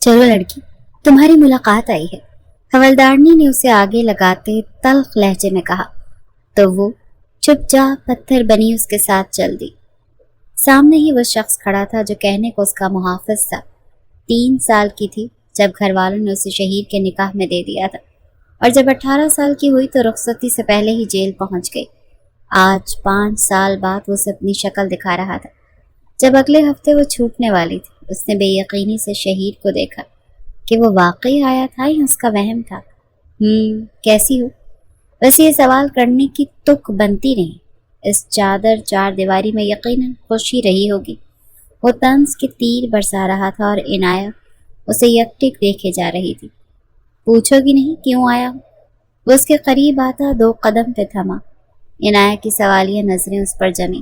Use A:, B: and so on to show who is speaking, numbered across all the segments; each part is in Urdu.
A: چلو لڑکی، تمہاری ملاقات آئی ہے، حوالدارنی نے اسے آگے لگاتے تلخ لہجے میں کہا، تو وہ چپ چاپ پتھر بنی اس کے ساتھ چل دی۔ سامنے ہی وہ شخص کھڑا تھا جو کہنے کو اس کا محافظ تھا۔ 3 سال کی تھی جب گھر والوں نے اسے شہیر کے نکاح میں دے دیا تھا، اور جب 18 سال کی ہوئی تو رخصتی سے پہلے ہی جیل پہنچ گئی۔ آج 5 سال بعد وہ اسے اپنی شکل دکھا رہا تھا۔ جب اگلے ہفتے وہ چھوٹنے والی تھی، اس نے بے یقینی سے شہیر کو دیکھا کہ وہ واقعی آیا تھا یا اس کا وہم تھا۔ کیسی ہو؟ ویسے یہ سوال کرنے کی تک بنتی نہیں۔ اس چادر 4 دیواری میں یقیناً خوشی رہی ہوگی۔ وہ طنز کے تیر برسا رہا تھا اور عنایہ اسے یکٹک دیکھے جا رہی تھی۔ پوچھو گی نہیں کیوں آیا ہوں؟ وہ اس کے قریب آتا 2 قدم پہ تھما۔ عنایہ کی سوالیہ نظریں اس پر جمی۔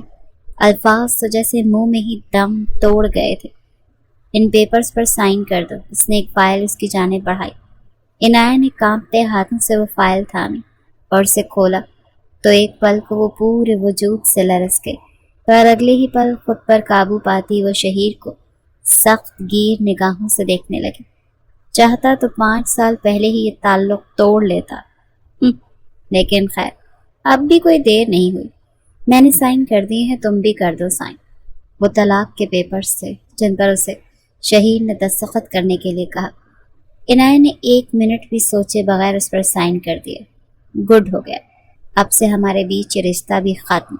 A: الفاظ تو جیسے منہ میں ہی دم توڑ گئے تھے۔ ان پیپرز پر سائن کر دو۔ اس نے ایک فائل اس کی جانب بڑھائی۔ عنایہ نے کانپتے ہاتھوں سے وہ فائل تھامی اور اسے کھولا تو ایک پل کو وہ پورے وجود سے لرز گئی، اور اگلے ہی پل خود پر قابو پاتی وہ شہیر کو سخت گیر نگاہوں سے دیکھنے لگی۔ چاہتا تو 5 سال پہلے ہی یہ تعلق توڑ لیتا، لیکن خیر اب بھی کوئی دیر نہیں ہوئی۔ میں نے سائن کر دیے ہیں، تم بھی کر دو سائن۔ وہ طلاق کے پیپرز تھے جن پر اسے شہیر نے دستخط کرنے کے لیے کہا۔ عنایہ نے 1 منٹ بھی سوچے بغیر اس پر سائن کر دیا۔ گڈ ہو گیا، اب سے ہمارے بیچ یہ رشتہ بھی ختم۔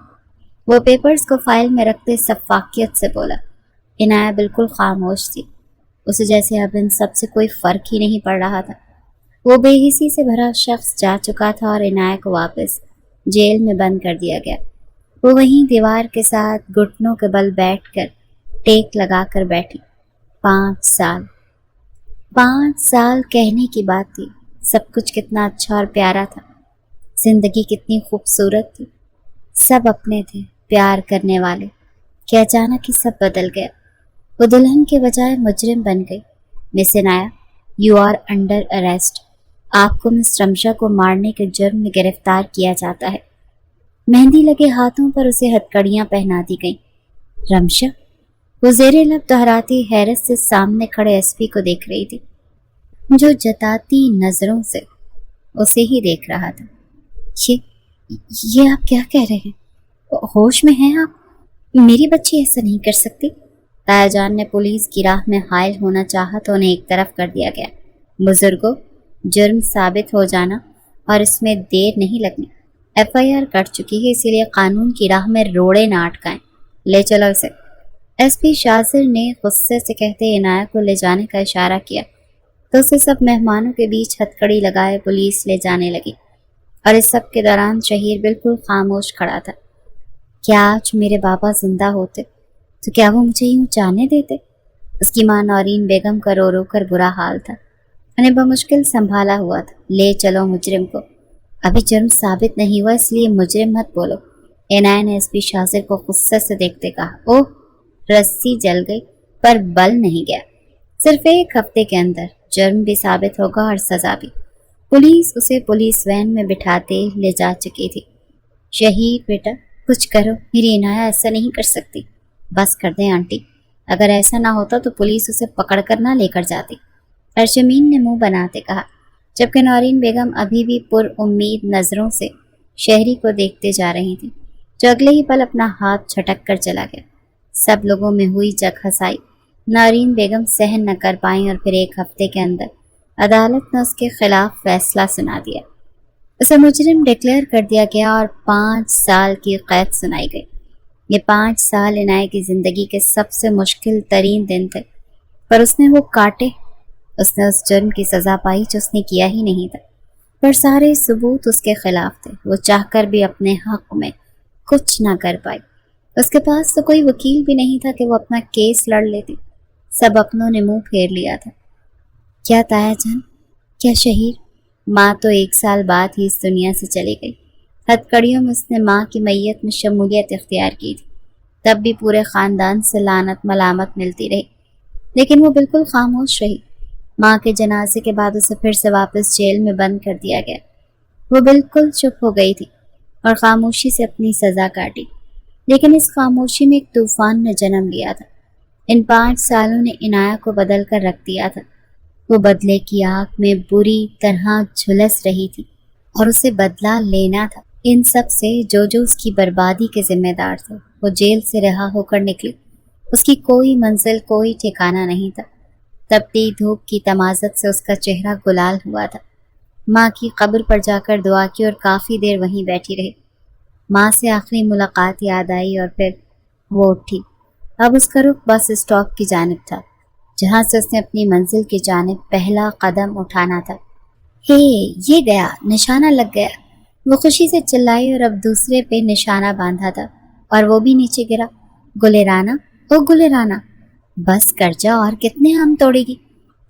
A: وہ پیپرز کو فائل میں رکھتے شفافیت سے بولا۔ عنایہ بالکل خاموش تھی، اسے جیسے اب ان سب سے کوئی فرق ہی نہیں پڑ رہا تھا۔ وہ بے حسی سے بھرا شخص جا چکا تھا اور عنایہ کو واپس جیل میں بند کر دیا گیا۔ وہ وہیں دیوار کے ساتھ گھٹنوں کے بل بیٹھ کر ٹیک لگا کر بیٹھی۔ 5 سال کہنے کی بات تھی۔ سب کچھ کتنا اچھا اور پیارا تھا، زندگی کتنی خوبصورت تھی، سب اپنے تھے، پیار کرنے والے، کہ اچانک ہی سب بدل گیا۔ وہ دلہن کے بجائے مجرم بن گئی۔ Miss Inaya, you are under arrest. آپ کو مس رمشا کو مارنے کے جرم میں گرفتار کیا جاتا ہے۔ مہندی لگے ہاتھوں پر اسے ہتھکڑیاں پہنا دی گئیں۔ رمشا؟ وہ زیر لب دہراتی حیرت سے سامنے کھڑے ایس پی کو دیکھ رہی تھی، جو جتاتی نظروں سے اسے ہی دیکھ رہا تھا۔ یہ آپ کیا کہہ رہے ہیں؟ ہوش میں ہیں آپ؟ میری بچی ایسا نہیں کر سکتی۔ تایا جان نے پولیس کی راہ میں حائل ہونا چاہا تو انہیں ایک طرف کر دیا گیا۔ بزرگوں، جرم ثابت ہو جانا اور اس میں دیر نہیں لگنی۔ FIR کٹ چکی ہے، اسی لیے قانون کی راہ میں روڑے نہ اٹکائیں۔ لے چلو اسے۔ ایس پی شاذر نے غصے سے کہتے عنایہ کو لے جانے کا اشارہ کیا تو اسے سب مہمانوں کے بیچ ہتھکڑی لگائے پولیس لے جانے لگی، اور اس سب کے دوران شہیر بالکل خاموش کھڑا تھا۔ کیا آج میرے بابا زندہ ہوتے تو کیا وہ مجھے یوں جانے دیتے؟ اس کی ماں نورین بیگم کا رو رو کر برا حال تھا، انہیں بمشکل سنبھالا ہوا تھا۔ لے چلو مجرم کو۔ ابھی جرم ثابت نہیں ہوا، اس لیے مجرم مت بولو۔ عنایہ نے ایس پی شاذر کو غصے سے دیکھتے کہا۔ اوہ، رسی جل گئی پر بل نہیں گیا۔ صرف 1 ہفتے کے اندر جرم بھی ثابت ہوگا اور سزا بھی۔ پولیس اسے پولیس وین میں بٹھاتے لے جا چکی تھی۔ شہیر بیٹا کچھ کرو، میری عنایہ ایسا نہیں کر سکتی۔ بس کر دیں آنٹی، اگر ایسا نہ ہوتا تو پولیس اسے پکڑ کر نہ لے کر جاتی، ارشمین نے منہ بناتے کہا، جبکہ نورین بیگم ابھی بھی پر امید نظروں سے شہری کو دیکھتے جا رہی تھی، جو اگلے ہی پل اپنا ہاتھ جھٹک کر چلا گیا۔ سب لوگوں میں ہوئی جگ ہسائی۔ نورین بیگم سہن نہ کر پائیں اور پھر 1 ہفتے کے اندر عدالت نے اس کے خلاف فیصلہ سنا دیا۔ اسے مجرم ڈکلیئر کر دیا گیا اور 5 سال کی قید سنائی گئی۔ یہ 5 سال عنایہ کی زندگی کے سب سے مشکل ترین دن تھے، پر اس نے وہ کاٹے۔ اس نے اس جرم کی سزا پائی جو اس نے کیا ہی نہیں تھا، پر سارے ثبوت اس کے خلاف تھے۔ وہ چاہ کر بھی اپنے حق میں کچھ نہ کر پائی۔ اس کے پاس تو کوئی وکیل بھی نہیں تھا کہ وہ اپنا کیس لڑ لیتی۔ سب اپنوں نے منہ پھیر لیا تھا۔ کیا تایا جان، کیا شہیر؟ ماں تو 1 سال بعد ہی اس دنیا سے چلی گئی۔ ہتھکڑیوں میں اس نے ماں کی میت میں شمولیت اختیار کی تھی، تب بھی پورے خاندان سے لعنت ملامت ملتی رہی، لیکن وہ بالکل خاموش رہی۔ ماں کے جنازے کے بعد اسے پھر سے واپس جیل میں بند کر دیا گیا۔ وہ بالکل چپ ہو گئی تھی اور خاموشی سے اپنی سزا کاٹی، لیکن اس خاموشی میں ایک طوفان نے جنم لیا تھا۔ ان 5 سالوں نے عنایہ کو بدل کر رکھ دیا تھا۔ وہ بدلے کی آگ میں بری طرح جھلس رہی تھی اور اسے بدلہ لینا تھا ان سب سے جو اس کی بربادی کے ذمہ دار تھے۔ وہ جیل سے رہا ہو کر نکلی، اس کی کوئی منزل، کوئی ٹھکانہ نہیں تھا۔ تپتی دھوپ کی تمازت سے اس کا چہرہ گلال ہوا تھا۔ ماں کی قبر پر جا کر دعا کی اور کافی دیر وہیں بیٹھی رہی۔ ماں سے آخری ملاقات یاد آئی اور پھر وہ اٹھی۔ اب اس کا رخ بس اسٹاپ کی جانب تھا، جہاں سے اس نے اپنی منزل کی جانب پہلا قدم اٹھانا تھا۔ ہے، یہ گیا، نشانہ لگ گیا، وہ خوشی سے چلائی اور اب دوسرے پہ نشانہ باندھا تھا اور وہ بھی نیچے گرا۔ گلے رانا، او گلے رانا، بس کر جا، اور کتنے آم توڑے گی؟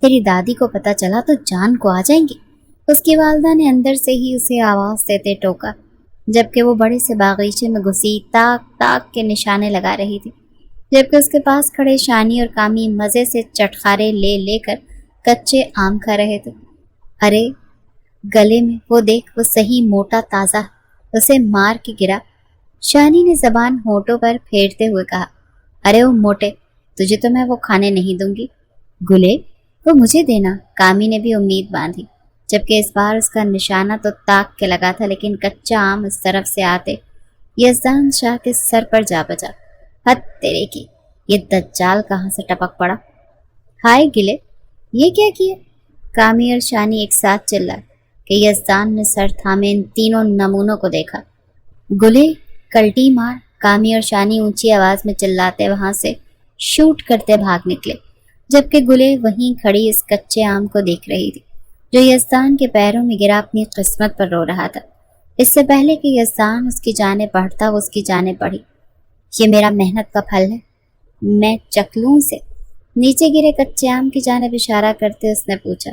A: تیری دادی کو پتہ چلا تو جان کو آ جائیں گی۔ اس کی والدہ نے اندر سے ہی اسے آواز دیتے ٹوکا، جبکہ وہ بڑے سے باغیچے میں گھسی تاک تاک کے نشانے لگا رہی تھی، جبکہ اس کے پاس کھڑے شانی اور کامی مزے سے چٹخارے لے لے کر کچے آم کھا رہے تھے۔ ارے گلے میں وہ دیکھ، وہ صحیح موٹا تازہ، اسے مار کے گرا۔ شانی نے زبان ہونٹوں پر پھیرتے ہوئے کہا، ارے وہ موٹے، تجھے تو میں وہ کھانے نہیں دوں گی۔ گلے، وہ مجھے دینا۔ کامی نے بھی امید باندھی، جبکہ اس بار اس کا نشانہ تو تاک کے لگا تھا، لیکن کچا آم اس طرف سے آتے یزدان شاہ کے سر پر جا بجا۔ حد تیرے کی، یہ دجال کہاں سے ٹپک پڑا؟ ہائے گلے، یہ کیا کیا؟ کامی اور شانی ایک ساتھ چلائے کہ یزدان نے سر تھامے ان تینوں نمونوں کو دیکھا۔ گلے، کلٹی مار! کامی اور شانی اونچی آواز میں چلاتے وہاں سے شوٹ کرتے بھاگ نکلے، جبکہ گلے وہیں کھڑی اس کچے آم کو دیکھ رہی تھی جو یزدان کے پیروں میں گرا اپنی قسمت پر رو رہا تھا۔ اس سے پہلے کہ یزدان اس کی جانب بڑھتا وہ اس کی جانب بڑھی۔ یہ میرا محنت کا پھل ہے، میں چکلوں سے۔ نیچے گرے کچے آم کی جانب اشارہ کرتے اس نے پوچھا۔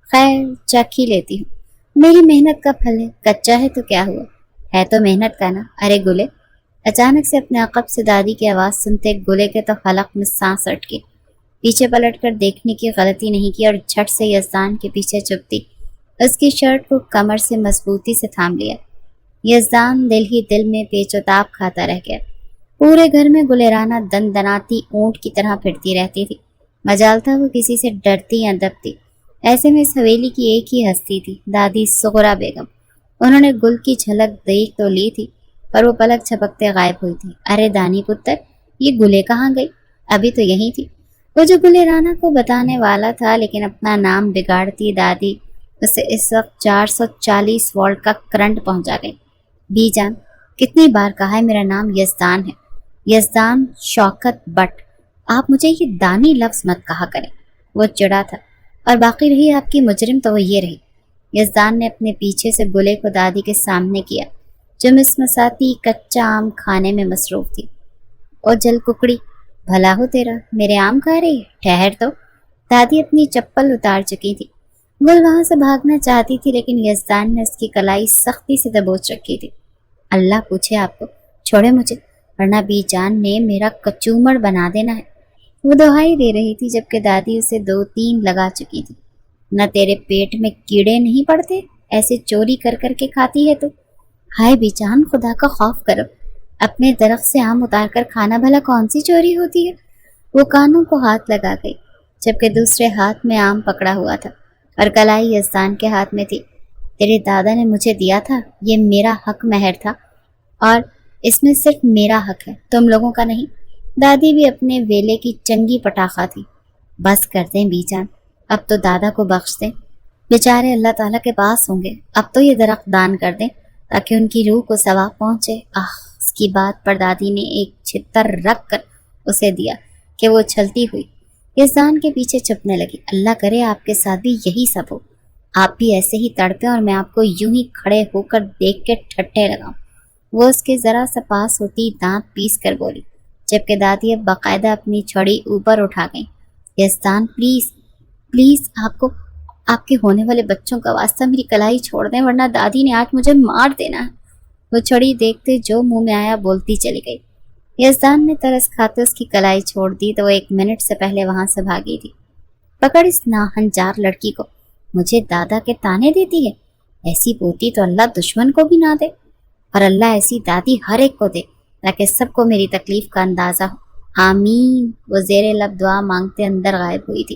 A: خیر، چکھ ہی لیتی ہوں، میری محنت کا پھل ہے، کچا ہے تو کیا ہوا، ہے تو محنت کا نا۔ ارے گلے! اچانک سے اپنے عقب سے دادی کی آواز سنتے گلے کے تو حلق میں سانس اٹکی، پیچھے پلٹ کر دیکھنے کی غلطی نہیں کی اور جھٹ سے یزدان کے پیچھے چپتی اس کی شرٹ کو کمر سے مضبوطی سے تھام لیا۔ یزدان دل ہی دل میں پیچ و تاب کھاتا رہ گیا۔ پورے گھر میں گلیرانہ دن دناتی اونٹ کی طرح پھرتی رہتی تھی، مجال تھا وہ کسی سے ڈرتی یا دبتی۔ ایسے میں اس حویلی کی ایک ہی ہستی تھی، دادی سغرا بیگم۔ انہوں نے گل کی جھلک دیکھ تو لی تھی، پر وہ پلک جھپکتے غائب ہوئی تھی۔ ارے دانی پتر، یہ گلے کہاں گئی؟ ابھی تو یہی تھی۔ وہ جو گلے رانا کو بتانے والا تھا، لیکن اپنا نام بگاڑتی دادی اسے اس وقت 440 وولٹ کا کرنٹ پہنچا گئی۔ بی جان، کتنی بار کہا ہے میرا نام یزدان ہے، یزدان شوکت بٹ، آپ مجھے یہ دانی لفظ مت کہا کریں۔ وہ چڑا تھا، اور باقی رہی آپ کی مجرم تو وہ یہ رہی۔ یزدان نے اپنے پیچھے سے گلے کو دادی کے سامنے کیا، جو مسمساتی کچا آم کھانے میں مصروف تھی۔ او جل ککڑی، بھلا ہو تیرا، میرے آم کھا رہی ہے؟ ٹھہر تو۔ دادی اپنی چپل اتار چکی تھی۔ گل وہاں سے بھاگنا چاہتی تھی، لیکن یزدان نے اس کی کلائی سختی سے دبوچ رکھی تھی۔ اللہ پوچھے آپ کو، چھوڑے مجھے، ورنہ بی جان نے میرا کچومڑ بنا دینا ہے۔ وہ دہائی دے رہی تھی، جبکہ دادی اسے 2-3 لگا چکی تھی۔ نہ تیرے پیٹ میں کیڑے نہیں پڑتے، ایسے چوری کر کر کے کھاتی ہے تو؟ ہائے بی جان، خدا کا خوف کرو، اپنے درخت سے آم اتار کر کھانا بھلا کون سی چوری ہوتی ہے؟ وہ کانوں کو ہاتھ لگا گئی، جبکہ دوسرے ہاتھ میں آم پکڑا ہوا تھا اور کلائی یزدان کے ہاتھ میں تھی۔ تیرے دادا نے مجھے دیا تھا، یہ میرا حق مہر تھا، اور اس میں صرف میرا حق ہے، تم لوگوں کا نہیں۔ دادی بھی اپنے ویلے کی چنگی پٹاخہ تھی۔ بس کر دیں بی جان، اب تو دادا کو بخش دیں، بیچارے اللہ تعالیٰ کے پاس ہوں گے، اب تو یہ درخت دان کر دیں تاکہ ان کی روح کو ثواب پہنچے۔ اس کی بات پر دادی نے ایک چھتر رکھ کر اسے دیا کہ وہ چھلتی ہوئی یزدان کے پیچھے چھپنے لگی۔ اللہ کرے آپ کے ساتھ بھی یہی سب ہو، آپ بھی ایسے ہی تڑپیں اور میں آپ کو یوں ہی کھڑے ہو کر دیکھ کے ٹھٹھے لگاؤں۔ وہ اس کے ذرا سا پاس ہوتی دانت پیس کر بولی، جبکہ دادی اب باقاعدہ اپنی چھڑی اوپر اٹھا گئی۔ یزدان پلیز پلیز، آپ کے ہونے والے بچوں کا واسطہ میری کلائی چھوڑ دیں، ورنہ دادی نے آج مجھے مار دینا ہے۔ وہ چھڑی دیکھتے جو منہ میں آیا بولتی چلی گئی۔ یزدان نے ترس کھاتے اس کی کلائی چھوڑ دی تو وہ 1 منٹ سے پہلے وہاں سے بھاگی تھی۔ پکڑ اس ناہنجار لڑکی کو، مجھے دادا کے تانے دیتی ہے، ایسی پوتی تو اللہ دشمن کو بھی نہ دے، اور اللہ ایسی دادی ہر ایک کو دے تاکہ سب کو میری تکلیف کا اندازہ ہو، آمین۔ وہ زیر لب دعا مانگتے اندر غائب ہوئی تھی۔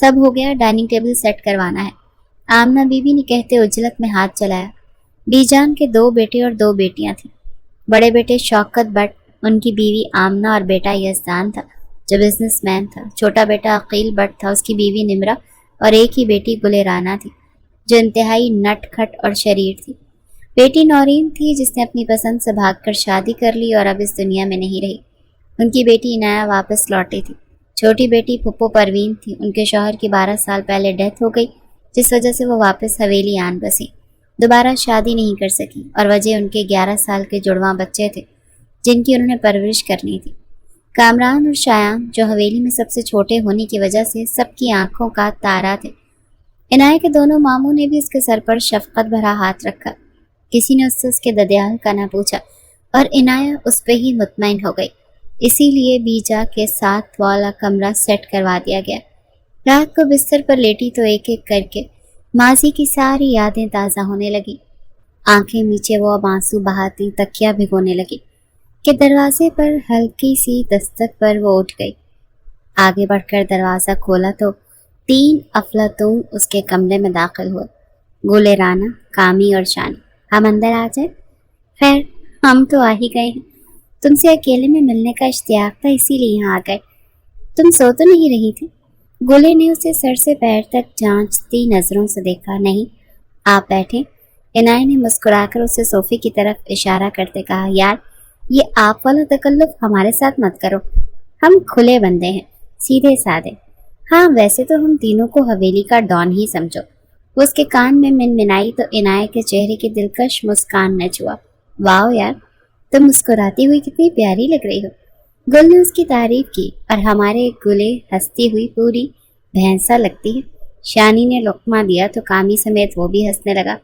A: سب ہو گیا، ڈائننگ ٹیبل سیٹ کروانا ہے، آمنہ بی بی نے کہتے اجلت میں ہاتھ چلایا۔ بی جان کے 2 بیٹے اور 2 بیٹیاں تھیں۔ بڑے بیٹے شوکت بٹ، ان کی بیوی آمنہ اور بیٹا یزدان تھا جو بزنس مین تھا۔ چھوٹا بیٹا عقیل بٹ تھا، اس کی بیوی نمرہ اور ایک ہی بیٹی گلے رانا تھی جو انتہائی نٹ کھٹ اور شریر تھی۔ بیٹی نورین تھی جس نے اپنی پسند سے بھاگ کر شادی کر لی اور اب اس دنیا میں نہیں رہی۔ ان کی بیٹی عنایہ واپس لوٹی تھی۔ چھوٹی بیٹی پھپھو پروین تھی، ان کے شوہر کی 12 سال پہلے ڈیتھ ہو گئی جس وجہ سے وہ واپس حویلی آن بسی، دوبارہ شادی نہیں کر سکی، اور وجہ ان کے 11 سال کے جڑواں بچے تھے جن کی انہوں نے پرورش کرنی تھی۔ کامران اور شایان جو حویلی میں سب سے چھوٹے ہونے کی وجہ سے سب کی آنکھوں کا تارا تھے۔ عنایہ کے دونوں ماموں نے بھی اس کے سر پر شفقت بھرا ہاتھ رکھا، کسی نے اس سے اس کے ددیال کا نہ پوچھا، اور عنایہ اس پہ ہی مطمئن ہو گئی۔ اسی لیے بیجا کے ساتھ والا کمرہ سیٹ کروا دیا گیا۔ رات کو بستر پر لیٹی تو ایک ایک کر کے ماضی کی ساری یادیں تازہ ہونے لگی۔ آنکھیں نیچے وہ اب آنسو بہاتی تکیا بھگونے لگی کہ دروازے پر ہلکی سی دستک پر وہ اٹھ گئی۔ آگے بڑھ کر دروازہ کھولا تو 3 افلاطون اس کے کمرے میں داخل ہوئے، گلے رانا، کامی اور شانی۔ ہم اندر آ جائیں؟ خیر ہم تو آ ہی گئے ہیں، تم سے اکیلے میں ملنے کا اشتیاق تھا اسی لیے یہاں آ گئے۔ تم سو تو نہیں رہی تھی؟ گلے نے اسے سر سے پیر تک جانچتی نظروں سے دیکھا۔ نہیں، آپ بیٹھیں۔ عنایہ نے مسکرا کر اسے صوفے کی طرف اشارہ کرتے کہا، یار یہ آپ والا تکلف ہمارے ساتھ مت کرو، ہم کھلے بندے ہیں، سیدھے سادے۔ ہاں ویسے تو ہم تینوں کو حویلی کا ڈان ہی سمجھو۔ وہ اس کے کان میں منمنائی تو عنایہ کے چہرے کی دلکش مسکان نہ چھوا۔ واو یار، تم مسکراتی ہوئی کتنی پیاری لگ رہی ہو۔ گل نے اس کی تعریف کی، اور ہمارے گلے ہنستی ہوئی پوری بھینسا لگتی ہے۔ شانی نے لقمہ دیا تو کامی سمیت وہ بھی ہنسنے لگا،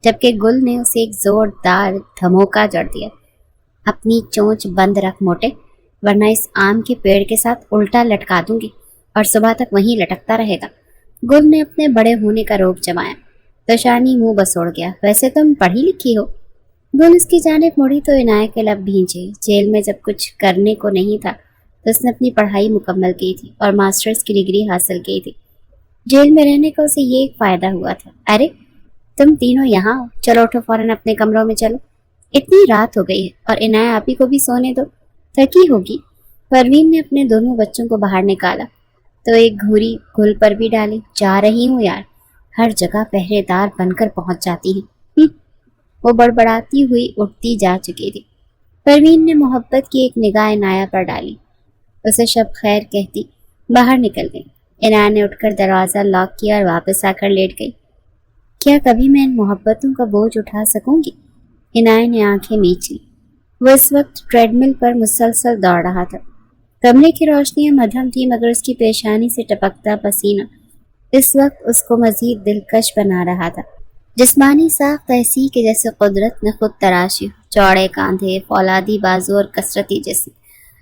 A: جبکہ گل نے اسے ایک زوردار دھموکا جڑ دیا۔ اپنی چونچ بند رکھ موٹے، ورنہ اس آم کے پیڑ کے ساتھ الٹا لٹکا دوں گی اور صبح تک وہیں لٹکتا رہے گا۔ گل نے اپنے بڑے ہونے کا روپ جمایا تو شانی منہ بسوڑ گیا، ویسے تم پڑھی لکھی ہو؟ گل اس کی جانب مڑی تو عنایہ کے لب بھینچے۔ جیل میں جب کچھ کرنے کو نہیں تھا تو اس نے اپنی پڑھائی مکمل کی تھی اور ماسٹرز کی ڈگری حاصل کی تھی۔ جیل میں رہنے کا اسے یہ ایک فائدہ ہوا تھا۔ ارے تم تینوں یہاں ہو، چلو اٹھو فوراً اپنے کمروں میں چلو، اتنی رات ہو گئی ہے، اور عنایہ آپی کو بھی سونے دو، تھکی ہوگی۔ پروین نے اپنے دونوں بچوں کو باہر نکالا تو ایک گھوری گل پر بھی ڈالی۔ جا رہی ہوں یار، ہر جگہ پہرے دار بن کر پہنچ جاتی ہیں۔ وہ بڑبڑاتی ہوئی اٹھتی جا چکی تھی۔ پروین نے محبت کی ایک نگاہ عنایہ پر ڈالی، اسے شب خیر کہتی باہر نکل گئی۔ عنایہ نے اٹھ کر دروازہ لاک کیا اور واپس آ کر لیٹ گئی۔ کیا کبھی میں ان محبتوں کا بوجھ اٹھا سکوں گی؟ عنایہ نے آنکھیں میچ لی۔ وہ اس وقت ٹریڈ مل پر مسلسل دوڑ رہا تھا۔ کمرے کی روشنیاں مدھم تھی، مگر اس کی پیشانی سے ٹپکتا پسینہ اس وقت اس کو مزید دلکش بنا رہا تھا۔ جسمانی ساخت ایسی کہ جیسے قدرت نے خود تراشی ہو، چوڑے کاندھے، فولادی بازو اور کثرتی جسم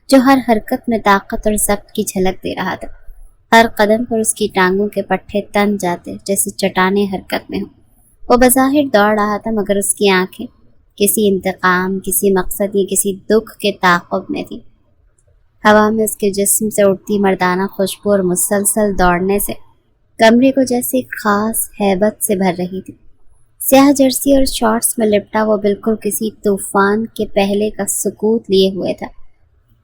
A: جو ہر حرکت میں طاقت اور ضبط کی جھلک دے رہا تھا۔ ہر قدم پر اس کی ٹانگوں کے پٹھے تن جاتے جیسے چٹانیں حرکت میں ہوں۔ وہ بظاہر دوڑ رہا تھا مگر اس کی آنکھیں کسی انتقام، کسی مقصد یا کسی دکھ کے تعاقب میں تھی۔ ہوا میں اس کے جسم سے اٹھتی مردانہ خوشبو اور مسلسل دوڑنے سے کمرے کو جیسے خاص ہیبت سے بھر رہی تھی۔ سیاہ جرسی اور شارٹس میں لپٹا وہ بالکل کسی طوفان کے پہلے کا سکوت لیے ہوئے تھا،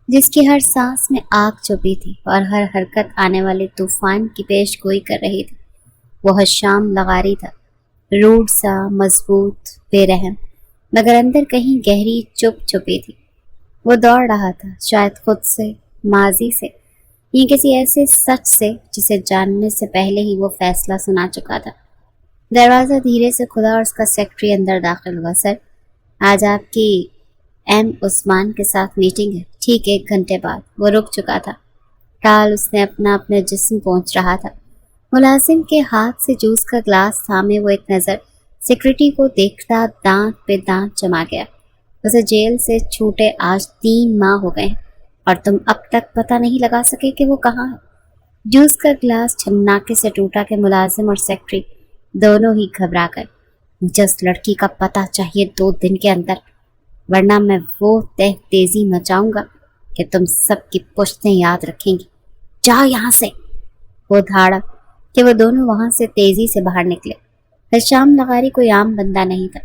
A: جس کی ہر سانس میں آگ چھپی تھی اور ہر حرکت آنے والے طوفان کی پیش گوئی کر رہی تھی۔ وہ حشام لغاری تھا، روڈ سا، مضبوط، بے رحم، مگر اندر کہیں گہری چپ چھپی تھی۔ وہ دوڑ رہا تھا، شاید خود سے، ماضی سے، یا کسی ایسے سچ سے جسے جاننے سے پہلے ہی وہ فیصلہ سنا چکا تھا۔ دروازہ دھیرے سے کھلا اور اس کا سیکرٹری اندر داخل ہوا۔ سر، آج آپ کی ایم عثمان کے ساتھ میٹنگ ہے۔ ٹھیک 1 گھنٹے بعد۔ وہ رک چکا تھا، ٹال اس نے اپنے جسم پہنچ رہا تھا۔ ملازم کے ہاتھ سے جوس کا گلاس تھامے وہ ایک نظر سیکرٹری کو دیکھتا دانت پہ دانت جما گیا۔ اسے جیل سے چھوٹے آج 3 ماہ ہو گئے ہیں اور تم اب تک پتہ نہیں لگا سکے کہ وہ کہاں ہے۔ جوس کا گلاس چھناکے سے ٹوٹا کہ ملازم اور سیکرٹری دونوں ہی گھبرا گئے۔ مجھے اس لڑکی کا پتہ چاہیے 2 دن کے اندر، ورنہ میں وہ تیزی مچاؤں گا کہ تم سب کی پشتیں یاد رکھیں گی۔ جاؤ یہاں سے۔ وہ دھاڑا کہ وہ دونوں وہاں سے تیزی سے باہر نکلے۔ ہشام لغاری کوئی عام بندہ نہیں تھا،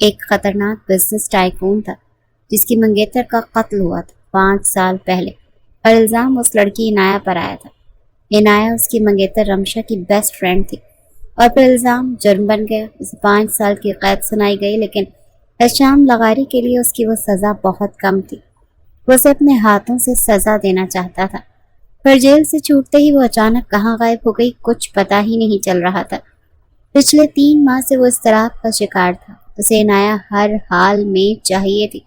A: ایک خطرناک بزنس ٹائکون تھا جس کی منگیتر کا قتل ہوا تھا 5 سال پہلے، اور الزام اس لڑکی عنایہ پر آیا تھا۔ عنایہ اس کی منگیتر رمشا کی بیسٹ فرینڈ تھی، اور پھر الزام جرم بن گیا، اسے 5 سال کی قید سنائی گئی، لیکن ہشام لغاری کے لیے اس کی وہ سزا بہت کم تھی۔ وہ اسے اپنے ہاتھوں سے سزا دینا چاہتا تھا، پر جیل سے چھوٹتے ہی وہ اچانک کہاں غائب ہو گئی کچھ پتہ ہی نہیں چل رہا تھا۔ پچھلے 3 ماہ سے وہ اضطراب کا شکار تھا، اسے عنایہ ہر حال میں چاہیے تھی،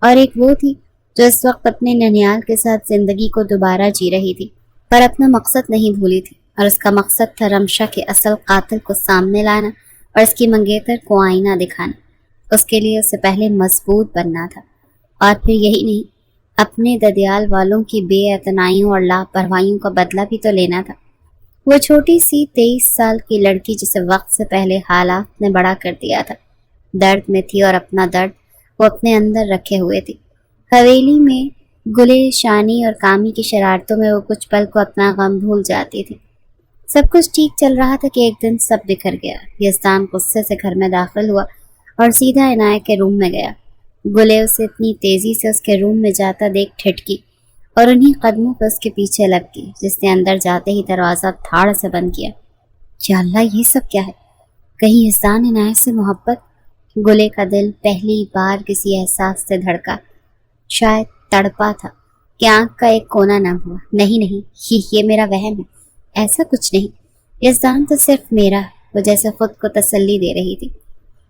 A: اور ایک وہ تھی جو اس وقت اپنے ننیال کے ساتھ زندگی کو دوبارہ جی رہی تھی، پر اپنا مقصد نہیں بھولی تھی، اور اس کا مقصد تھا رمشا کے اصل قاتل کو سامنے لانا اور اس کی منگیتر کو آئینہ دکھانا۔ اس کے لیے اسے پہلے مضبوط بننا تھا، اور پھر یہی نہیں، اپنے ددیال والوں کی بے اعتنائیوں اور لاپرواہیوں کا بدلہ بھی تو لینا تھا۔ وہ چھوٹی سی 23 سال کی لڑکی جسے وقت سے پہلے حالات نے بڑا کر دیا تھا، درد میں تھی، اور اپنا درد وہ اپنے اندر رکھے ہوئے تھی۔ حویلی میں گلے شانی اور کامی کی شرارتوں میں وہ کچھ پل کو اپنا غم بھول جاتی تھی۔ سب کچھ ٹھیک چل رہا تھا کہ ایک دن سب بکھر گیا۔ یزدان غصے سے گھر میں داخل ہوا اور سیدھا عنایہ کے روم میں گیا۔ گلے اسے اتنی تیزی سے اس کے روم میں جاتا دیکھ ٹھٹکی اور انہی قدموں پہ اس کے پیچھے لگ گئی، جس نے اندر جاتے ہی دروازہ دھاڑ سے بند کیا۔ یا اللہ، یہ سب کیا ہے؟ کہیں یزدان عنایہ سے محبت؟ گلے کا دل پہلی بار کسی احساس سے دھڑکا، شاید تڑپا تھا کہ آنکھ کا ایک کونا نم ہوا۔ نہیں، یہ میرا وہم ہے، ایسا کچھ نہیں، یزدان تو صرف میرا ہے۔ وہ جیسے خود کو تسلی دے رہی تھی،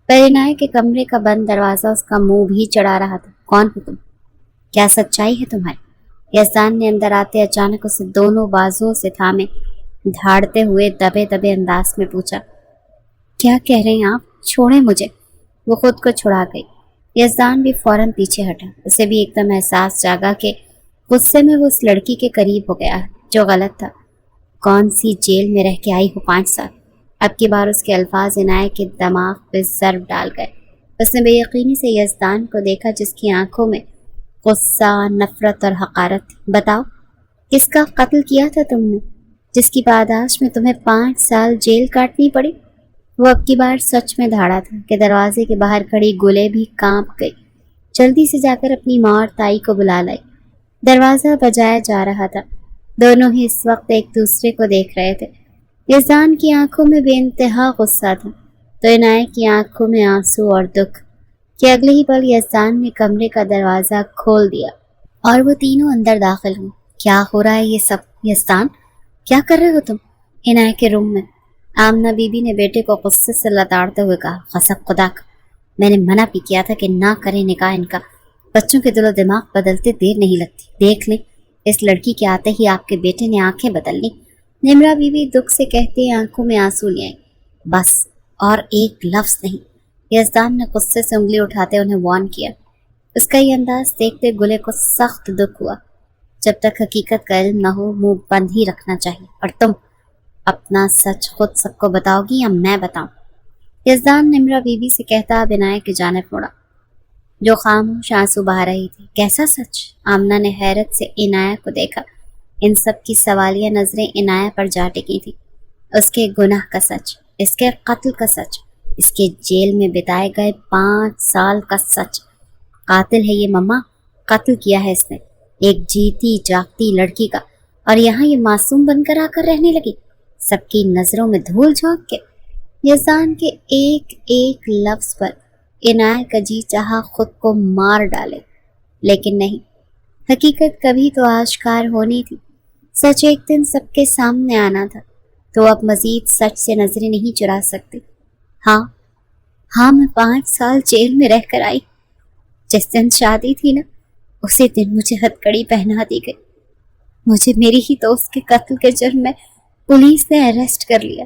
A: پر عنایہ کے کمرے کا بند دروازہ اس کا منہ بھی چڑھا رہا تھا۔ کون ہو تم؟ کیا سچائی ہے تمہاری؟ یزدان نے اندر آتے اچانک اسے دونوں بازوؤں سے تھامے دھاڑتے ہوئے دبے دبے انداز میں پوچھا، کیا کہہ رہے ہیں آپ؟ چھوڑیں مجھے۔ وہ خود کو چھڑا گئی۔ یزدان بھی فوراً پیچھے ہٹا۔ اسے بھی ایک دم احساس جاگا کہ غصے میں وہ اس لڑکی کے قریب ہو گیا جو غلط تھا۔ کون سی جیل میں رہ کے آئی ہو 5 سال؟ اب کی بار اس کے الفاظ عنایہ کے دماغ پہ ضرب ڈال گئے۔ اس نے بے یقینی سے یزدان کو دیکھا جس کی آنکھوں میں غصہ، نفرت اور حقارت تھی۔ بتاؤ، کس کا قتل کیا تھا تم نے، جس کی پاداش میں تمہیں 5 سال جیل کاٹنی پڑی؟ وہ اب کی بار سچ میں دھاڑا تھا کہ دروازے کے باہر کھڑی گلے بھی کانپ گئی۔ جلدی سے جا کر اپنی ماں اور تائی کو بلا لائی۔ دروازہ بجایا جا رہا تھا۔ دونوں ہی اس وقت ایک دوسرے کو دیکھ رہے تھے۔ یزدان کی آنکھوں میں بے انتہا غصہ تھا، تو عنایہ کی آنکھوں میں آنسو اور دکھ، کہ اگلے ہی پل یزدان نے کمرے کا دروازہ کھول دیا اور وہ تینوں اندر داخل ہوئے۔ کیا ہو رہا ہے یہ سب؟ یزدان، کیا کر رہے ہو تم؟ عنایہ کے روم میں آمنہ بی بی نے بیٹے کو غصے سے لتاڑتے ہوئے کہا، قسم خدا کا، میں نے منع بھی کیا تھا کہ نہ کریں نکاح ان کا۔ بچوں کے دل و دماغ بدلتے دیر نہیں لگتی۔ دیکھ لیں، اس لڑکی کے آتے ہی آپ کے بیٹے نے آنکھیں بدل لی۔ نمرہ بی بی دکھ سے کہتے آنکھوں میں آنسو لے آئی۔ بس، اور ایک لفظ نہیں، یزدان نے غصے سے انگلی اٹھاتے انہیں وارن کیا۔ اس کا یہ انداز دیکھتے گلے کو سخت دکھ ہوا۔ جب تک حقیقت کا علم نہ ہو منہ بند ہی رکھنا چاہیے۔ اور تم اپنا سچ خود سب کو بتاؤ گی یا میں بتاؤں؟ یزدان نمرہ بی بی سے کہتا اب عنایہ کی جانب مڑا، جو خاموش آنسو بہا رہی تھی۔ کیسا سچ؟ آمنہ نے حیرت سے عنایہ کو دیکھا۔ ان سب کی سوالیہ نظریں عنایہ پر جا ٹکی تھی۔ اس کے گناہ کا سچ، اس کے قتل کا سچ، اس کے جیل میں بتائے گئے 5 سال کا سچ۔ قاتل ہے یہ مما، قتل کیا ہے اس نے ایک جیتی جاگتی لڑکی کا، اور یہاں یہ معصوم بن کر آ کر رہنے لگی، سب کی نظروں میں دھول جھونک کے۔ یزدان کے ایک ایک لفظ پر عنایہ کا جی چاہا خود کو مار ڈالے، لیکن نہیں، حقیقت کبھی تو آشکار ہونی تھی۔ سچ ایک دن سب کے سامنے آنا تھا، تو اب مزید سچ سے نظریں نہیں چرا سکتی۔ ہاں، میں 5 سال جیل میں رہ کر آئی۔ جس دن شادی تھی نا، اسی دن مجھے ہتھکڑی پہنا دی گئی۔ مجھے میری ہی دوست کے قتل کے جرم میں پولیس نے اریسٹ کر لیا۔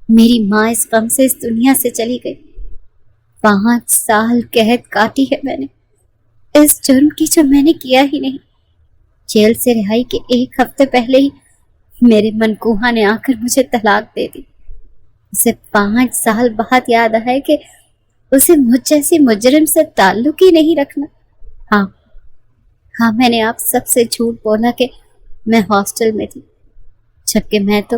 A: میری ماں اس غم سے اس دنیا سے چلی گئی۔ 5 سال قحط کاٹی ہے میں نے، اس جرم کی جو میں نے کیا ہی نہیں۔ جیل سے رہائی کے 1 ہفتے پہلے ہی میرے منکوہا نے آ کر مجھے طلاق دے دی۔ اسے 5 سال بعد یاد آیا کہ اسے مجھ جیسی مجرم سے تعلق ہی نہیں رکھنا۔ ہاں، میں نے آپ سب سے جھوٹ بولا کہ میں ہاسٹل میں تھی، جبکہ میں تو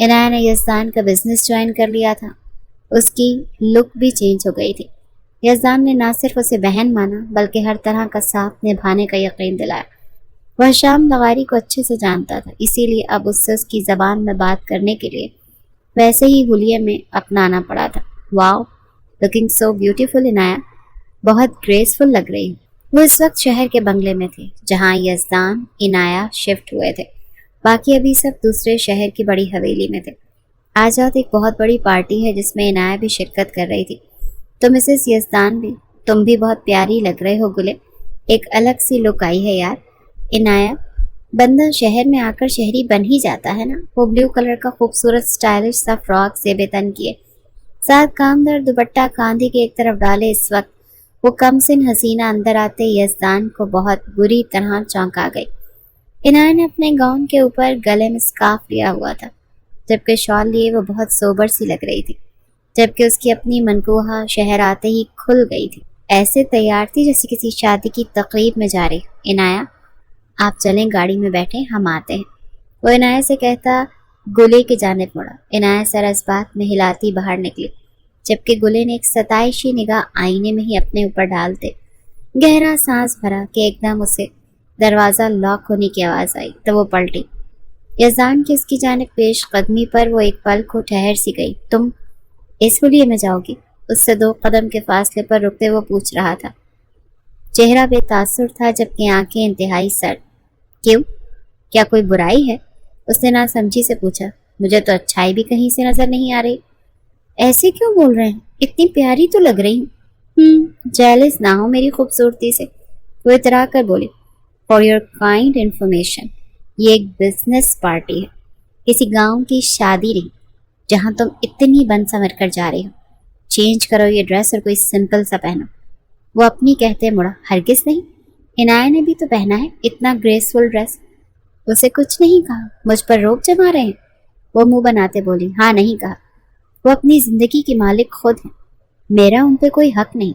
A: عنایہ نے یزدان کا بزنس جوائن کر لیا تھا، اس کی لک بھی چینج ہو گئی تھی۔ یزدان نے نہ صرف اسے بہن مانا بلکہ ہر طرح کا ساتھ نبھانے کا یقین دلایا۔ وہ شام لغاری کو اچھے سے جانتا تھا، اسی لیے اب اس سے اس کی زبان میں بات کرنے کے لیے ویسے ہی حلیے میں اپنانا پڑا تھا۔ واو، لکنگ سو بیوٹیفل عنایہ، بہت گریسفل لگ رہی۔ وہ اس وقت شہر کے بنگلے میں تھے جہاں یزدان عنایہ شفٹ ہوئے تھے، باقی ابھی سب دوسرے شہر کی بڑی حویلی میں تھے۔ آج رات ایک بہت بڑی پارٹی ہے جس میں عنایہ بھی شرکت کر رہی تھی، تو مسز یزدان بھی، تم بھی بہت پیاری لگ رہے ہو گلے، ایک الگ سی لک آئی ہے یار۔ عنایہ، بندہ شہر میں آ کر شہری بن ہی جاتا ہے نا۔ وہ بلیو کلر کا خوبصورت سٹائلش سا فراک زیب تن کیے، ساتھ کامدار دوپٹہ کاندھے کی ایک طرف ڈالے، اس وقت وہ کم سن حسینہ اندر آتے یزدان کو بہت بری طرح چونکا گئی۔ عنایہ نے اپنے گاؤن کے اوپر گلے میں سکارف لیا ہوا تھا، جبکہ شال لیے وہ بہت سوبر سی لگ رہی تھی، جبکہ اس کی اپنی منقوہہ شہر آتے ہی کھل گئی تھی، ایسے تیار تھی جیسے کسی شادی کی تقریب میں جا رہی۔ عنایہ، آپ چلیں گاڑی میں بیٹھیں، ہم آتے ہیں، وہ عنایہ سے کہتا گلے کی جانب مڑا۔ عنایہ سر اس بات میں ہلاتی باہر نکلی، جبکہ گلے نے ایک ستائشی نگاہ آئینے میں ہی اپنے اوپر ڈالتے گہرا سانس بھرا کہ ایک دم اسے دروازہ لاک ہونے کی آواز آئی تو وہ پلٹی۔ یزدان کی اس کی جانب پیش قدمی پر وہ ایک پل کو ٹھہر سی گئی۔ تم اس حلیے میں جاؤ گی؟ اس سے 2 قدم کے فاصلے پر رکتے وہ پوچھ رہا تھا۔ چہرہ بے تاثر تھا جبکہ آنکھیں انتہائی سرد۔ کیوں؟ کیا کوئی برائی ہے؟ اس نے ناسمجھی سے پوچھا۔ مجھے تو اچھائی بھی کہیں سے نظر نہیں آ رہی۔ ایسے کیوں بول رہے ہیں؟ اتنی پیاری تو لگ رہی ہوں۔ جیلس نہ ہو میری خوبصورتی سے، وہ اترا کر بولی۔ فار یور کائنڈ انفارمیشن، یہ ایک بزنس پارٹی ہے، کسی گاؤں کی شادی نہیں جہاں تم اتنی بن سمر کر جا رہے ہو۔ چینج کرو یہ ڈریس اور کوئی سمپل سا پہنو۔ وہ اپنی کہتے مڑا۔ ہرگز نہیں، عنایہ نے بھی تو پہنا ہے اتنا گریسفل ڈریس۔ اسے کچھ نہیں کہا، مجھ پر روک جما رہے ہیں؟ وہ منہ بناتے بولی۔ ہاں، نہیں کہا، وہ اپنی زندگی کی مالک خود ہیں، میرا ان پہ کوئی حق نہیں،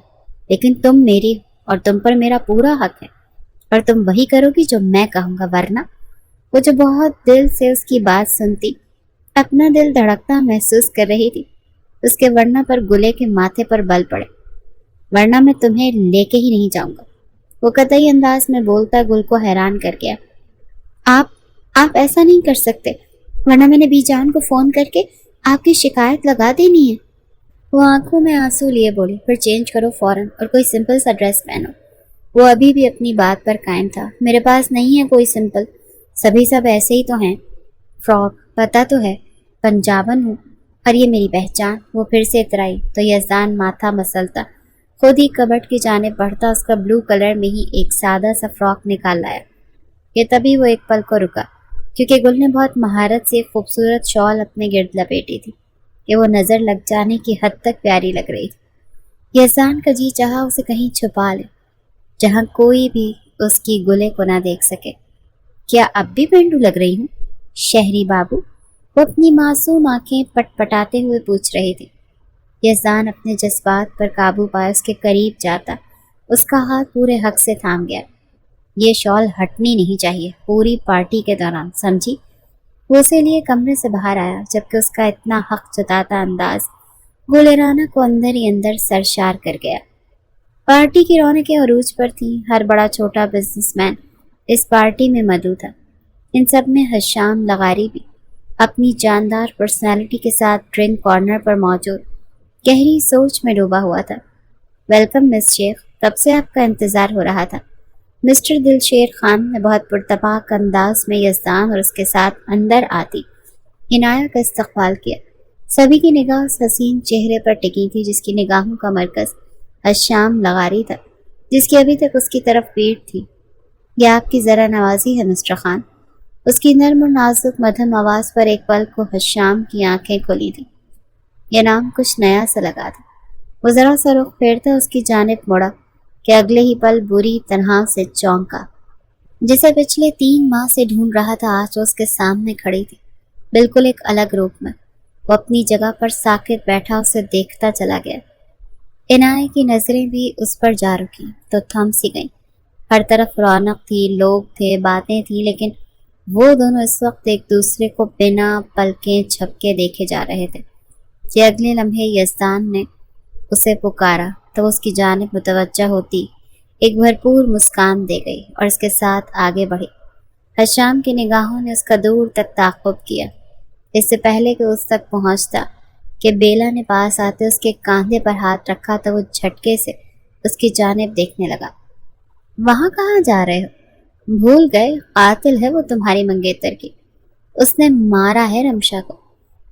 A: لیکن تم میری اور تم پر میرا پورا حق ہے، اور تم وہی کرو گی جو میں کہوں گا، ورنہ۔ وہ جو بہت دل سے اس کی بات سنتی، اپنا دل دھڑکتا محسوس کر رہی تھی، اس کے ورنہ پر گلے کے ماتھے پر بل پڑے۔ ورنہ میں تمہیں لے کے ہی نہیں جاؤں گا، وہ قطعی انداز میں بولتا گل کو حیران کر گیا۔ آپ ایسا نہیں کر سکتے، ورنہ میں نے بی جان کو فون کر کے آپ کی شکایت لگا دینی ہے۔ وہ آنکھوں میں آنسو لیے بولی۔ پھر چینج کرو فوراً اور کوئی سمپل سا ڈریس پہنو۔ وہ ابھی بھی اپنی بات پر قائم تھا۔ میرے پاس نہیں ہے کوئی سمپل، سبھی سب ایسے ہی تو ہیں۔ فراک پتہ تو ہے، پنجابن ہوں، اور یہ میری پہچان۔ وہ پھر سے اترائی تو یزدان ماتھا مسلتا خود ہی کبٹ کی جانب بڑھتا اس کا بلو کلر میں ہی ایک سادہ سا فراک نکال لایا۔ یہ تبھی وہ ایک پل کو رکا کیونکہ گل نے بہت مہارت سے ایک خوبصورت شال اپنے گرد لپیٹی تھی کہ وہ نظر لگ جانے کی حد تک پیاری لگ رہی تھی۔ یزدان کا جی چاہا اسے کہیں چھپا لے جہاں کوئی بھی اس کی گلے کو نہ دیکھ سکے۔ کیا اب بھی پینڈو لگ رہی ہوں شہری بابو؟ وہ اپنی معصوم آنکھیں پٹ پٹاتے ہوئے پوچھ رہی تھی۔ یزدان اپنے جذبات پر قابو پائے اس کے قریب جاتا اس کا ہاتھ پورے حق سے تھام گیا۔ یہ شال ہٹنی نہیں چاہیے پوری پارٹی کے دوران، سمجھی؟ وہ اسے لیے کمرے سے باہر آیا جبکہ اس کا اتنا حق جتاتا انداز گلرانہ کو اندر ہی اندر سرشار کر گیا۔ پارٹی کی رونقیں عروج پر تھیں، ہر بڑا چھوٹا بزنس مین اس پارٹی میں مدعو تھا، ان سب میں حشام لغاری بھی اپنی جاندار پرسنالٹی کے ساتھ ڈرنک کارنر پر موجود گہری سوچ میں ڈوبا ہوا تھا۔ ویلکم مس شیخ، کب سے آپ کا انتظار ہو رہا تھا۔ مسٹر دلشیر خان نے بہت پرتپاک انداز میں یزدان اور اس کے ساتھ اندر آتی عنایہ کا استقبال کیا۔ سبھی کی نگاہ اس حسین چہرے پر ٹکی تھی جس کی نگاہوں کا مرکز حشام لغاری تھا، جس کی ابھی تک اس کی طرف پیٹھ تھی۔ یہ آپ کی ذرا نوازی ہے مسٹر خان۔ اس کی نرم اور نازک مدھم آواز پر ایک پل کو حشام کی آنکھیں کھلی تھیں۔ یہ نام کچھ نیا سا لگا تھا۔ وہ ذرا سا رخ پھیرتا اس کی جانب مڑا کہ اگلے ہی پل بری طرح سے چونکا۔ جسے پچھلے 3 ماہ سے ڈھونڈ رہا تھا آج وہ اس کے سامنے کھڑی تھی، بالکل ایک الگ روپ میں۔ وہ اپنی جگہ پر ساکت بیٹھا اسے دیکھتا چلا گیا۔ عنایہ کی نظریں بھی اس پر جا رکیں تو تھم سی گئیں۔ ہر طرف رونق تھی، لوگ تھے، باتیں تھیں، لیکن وہ دونوں اس وقت ایک دوسرے کو بنا پلکیں جھپکے دیکھے جا رہے تھے کہ اگلے لمحے یزدان نے اسے پکارا تو وہ اس کی جانب متوجہ ہوتی ایک بھرپور مسکان دے گئی اور اس کے ساتھ آگے بڑھی۔ حشام کی نگاہوں نے اس کا دور تک تعقب کیا، اس سے پہلے کہ اس تک پہنچتا کہ بیلا نے پاس آتے اس کے کاندھے پر ہاتھ رکھا تو وہ جھٹکے سے اس کی جانب دیکھنے لگا۔ وہاں کہاں جا رہے ہو؟ بھول گئے قاتل ہے وہ تمہاری منگیتر کی، اس نے مارا ہے رمشا کو۔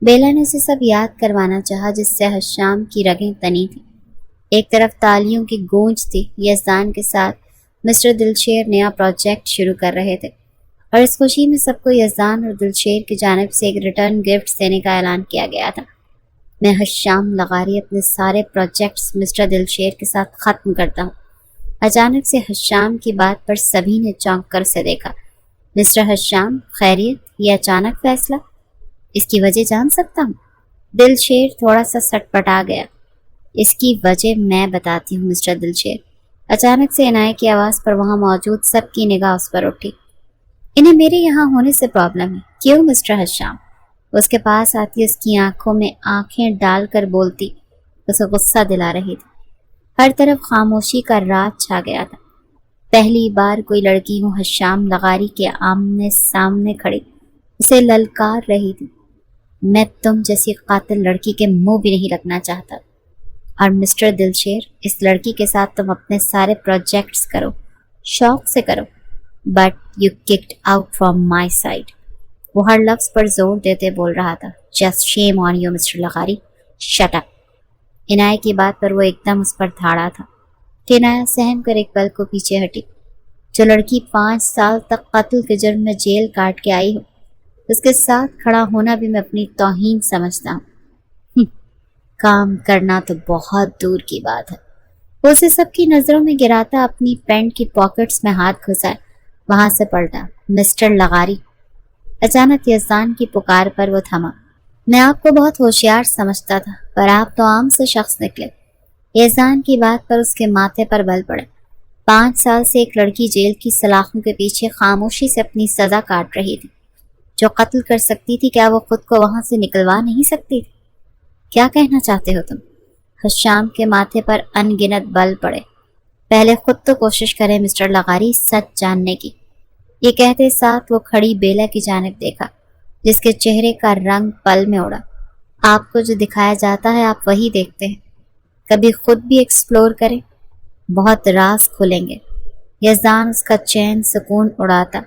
A: بیلا نے اسے سب یاد کروانا چاہا جس سے حشام کی رگیں تنی تھیں۔ ایک طرف تالیوں کی گونج تھی، یزدان کے ساتھ مسٹر دلشیر نیا پروجیکٹ شروع کر رہے تھے اور اس خوشی میں سب کو یزدان اور دلشیر کی جانب سے ایک ریٹرن گفٹ دینے کا اعلان کیا گیا تھا۔ میں حشام لغاری اپنے سارے پروجیکٹس مسٹر دلشیر کے ساتھ ختم کرتا ہوں۔ اچانک سے حشام کی بات پر سبھی نے چونک کر اسے دیکھا۔ مسٹر حشام، خیریت؟ یہ اچانک فیصلہ؟ اس کی وجہ جان سکتا ہوں؟ دلشیر تھوڑا سا سٹپٹا گیا۔ اس کی وجہ میں بتاتی ہوں مسٹر دلشیر۔ اچانک سے عنایت کی آواز پر وہاں موجود سب کی نگاہ اس پر اٹھی۔ انہیں میرے یہاں ہونے سے پرابلم ہے، کیوں مسٹر حشام؟ اس کے پاس آتی اس کی آنکھوں میں آنکھیں ڈال کر بولتی، اسے غصہ دلا رہی تھی۔ ہر طرف خاموشی کا رات چھا گیا تھا۔ پہلی بار کوئی لڑکی ہوں حشام لغاری کے آمنے سامنے کھڑی اسے للکار رہی تھی۔ میں تم جیسی قاتل لڑکی کے منہ بھی نہیں رکھنا چاہتا، اور مسٹر دلشیر اس لڑکی کے ساتھ تم اپنے سارے پروجیکٹس کرو، شوق سے کرو، but you kicked out from my side. وہ ہر لفظ پر زور دیتے بول رہا تھا، just shame on you mister لغاری، شٹ اپ۔ عنایت کی بات پر وہ ایک دم اس پر دھاڑا تھا کہ عنایت سہم کر ایک پل کو پیچھے ہٹی۔ جو لڑکی 5 سال تک قتل کے جرم میں جیل کاٹ کے آئی ہو، اس کے ساتھ کھڑا ہونا بھی میں اپنی توہین سمجھتا ہوں۔ کام کرنا تو بہت دور کی بات ہے۔ وہ اسے سب کی نظروں میں گراتا اپنی پینٹ کی پاکٹس میں ہاتھ گھسائے، وہاں سے پلٹا۔ مسٹر لغاری۔ اچانک یزدان کی پکار پر وہ تھما۔ میں آپ کو بہت ہوشیار سمجھتا تھا، پر آپ تو عام سے شخص نکلے۔ یزدان کی بات پر اس کے ماتھے پر بل پڑے۔ 5 سال سے ایک لڑکی جیل کی سلاخوں کے پیچھے خاموشی سے اپنی سزا کاٹ رہی تھی۔ جو قتل کر سکتی تھی، کیا وہ خود کو وہاں سے نکلوا نہیں سکتی تھی؟ کیا کہنا چاہتے ہو تم؟ حشام کے ماتھے پر ان گنت بل پڑے۔ پہلے خود تو کوشش کریں مسٹر لغاری سچ جاننے کی۔ یہ کہتے ساتھ وہ کھڑی بیلا کی جانب دیکھا جس کے چہرے کا رنگ پل میں اڑا۔ آپ کو جو دکھایا جاتا ہے آپ وہی دیکھتے ہیں، کبھی خود بھی ایکسپلور کریں، بہت راز کھلیں گے۔ یزدان اس کا چین سکون اڑاتا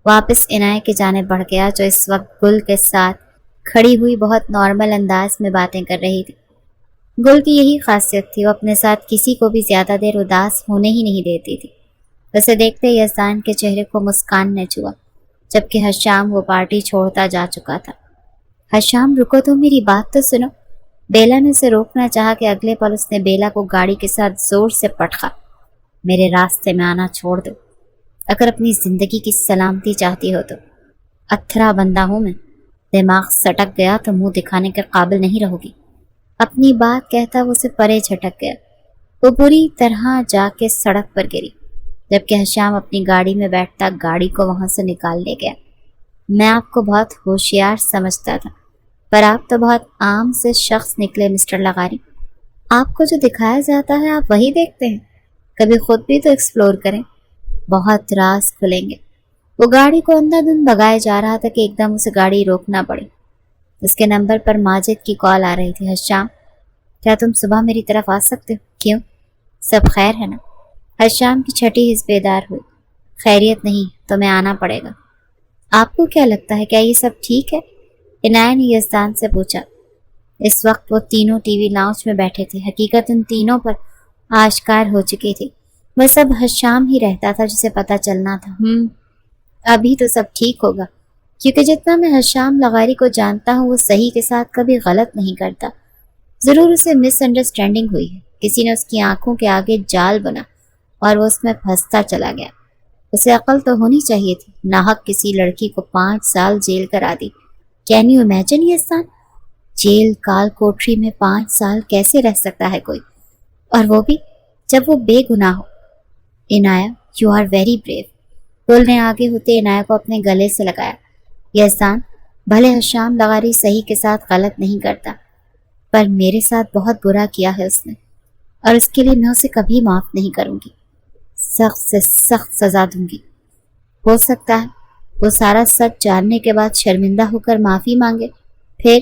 A: واپس عنایت کی جانب بڑھ گیا جو اس وقت گل کے ساتھ کھڑی ہوئی بہت نارمل انداز میں باتیں کر رہی تھی۔ گل کی یہی خاصیت تھی، وہ اپنے ساتھ کسی کو بھی زیادہ دیر اداس ہونے ہی نہیں دیتی تھی۔ اسے دیکھتے یزدان کے چہرے کو مسکان نے چھوا، جبکہ حشام وہ پارٹی چھوڑتا جا چکا تھا۔ حشام رکو تو میری بات تو سنو۔ بیلا نے اسے روکنا چاہا کہ اگلے پل اس نے بیلا کو گاڑی کے ساتھ زور سے پٹخا۔ میرے راستے میں آنا چھوڑ دو، اگر اپنی زندگی کی سلامتی چاہتی ہو تو۔ اتھرا بندہ ہوں میں، دماغ سٹک گیا تو منہ دکھانے کے قابل نہیں رہو گی۔ اپنی بات کہتا وہ اسے پرے جھٹک گیا۔ وہ بری طرح جا کے سڑک پر گری، جبکہ حشام اپنی گاڑی میں بیٹھتا گاڑی کو وہاں سے نکال لے گیا۔ میں آپ کو بہت ہوشیار سمجھتا تھا، پر آپ تو بہت عام سے شخص نکلے مسٹر لغاری۔ آپ کو جو دکھایا جاتا ہے آپ وہی دیکھتے ہیں، کبھی خود بھی تو ایکسپلور کریں، بہت راز کھلیں گے۔ وہ گاڑی کو اندھا دھند بھگائے جا رہا تھا کہ ایک دم اسے گاڑی روکنا پڑی۔ اس کے نمبر پر ماجد کی کال آ رہی تھی۔ حشام، کیا تم صبح میری طرف آ سکتے ہو؟ کیوں؟ سب خیر ہے نا؟ حشام کی چھٹی حس بیدار ہوئی۔ خیریت نہیں تو میں آنا پڑے گا۔ آپ کو کیا لگتا ہے، کیا یہ سب ٹھیک ہے؟ عنایت نے یزدان سے پوچھا۔ اس وقت وہ تینوں ٹی وی لاؤنج میں بیٹھے تھے۔ حقیقت ان تینوں پر آشکار ہو چکی تھی، بس اب حشام ہی رہتا تھا جسے پتہ چلنا تھا۔ ابھی تو سب ٹھیک ہوگا، کیونکہ جتنا میں حشام لغاری کو جانتا ہوں وہ صحیح کے ساتھ کبھی غلط نہیں کرتا۔ ضرور اسے مس انڈرسٹینڈنگ ہوئی ہے، کسی نے اس کی آنکھوں کے آگے جال بنا اور وہ اس میں پھنستا چلا گیا۔ اسے عقل تو ہونی چاہیے تھی، ناحق کسی لڑکی کو 5 سال جیل کرا دی۔ کین یو امیجن یہ انسان؟ جیل کال کوٹری میں 5 سال کیسے رہ سکتا ہے کوئی، اور وہ بھی جب وہ بے گناہ ہو؟ عنایت، یو آر ویری بریو۔ بولنے آگے ہوتے عنایہ کو اپنے گلے سے لگایا۔ یزدان، بھلے حشام لغاری صحیح کے ساتھ غلط نہیں کرتا، پر میرے ساتھ بہت برا کیا ہے اس نے، اور اس کے لیے میں اسے کبھی معاف نہیں کروں گی۔ سخت سے سخت سزا دوں گی۔ ہو سکتا ہے وہ سارا سچ جاننے کے بعد شرمندہ ہو کر معافی مانگے۔ پھر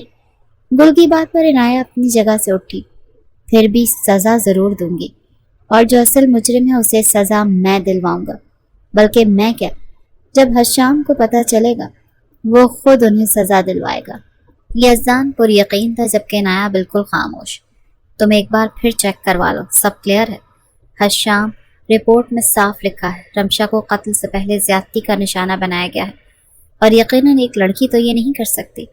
A: گل کی بات پر عنایہ اپنی جگہ سے اٹھی۔ پھر بھی سزا ضرور دوں گی، اور جو اصل مجرم ہے اسے سزا میں دلواؤں گا۔ بلکہ میں کیا، جب حشام کو پتہ چلے گا وہ خود انہیں سزا دلوائے گا۔ یزدان پر یقین تھا، جبکہ عنایہ بالکل خاموش۔ تم ایک بار پھر چیک کروا لو، سب کلیئر ہے۔ حشام، رپورٹ میں صاف لکھا ہے رمشا کو قتل سے پہلے زیادتی کا نشانہ بنایا گیا ہے، اور یقیناً ایک لڑکی تو یہ نہیں کر سکتی،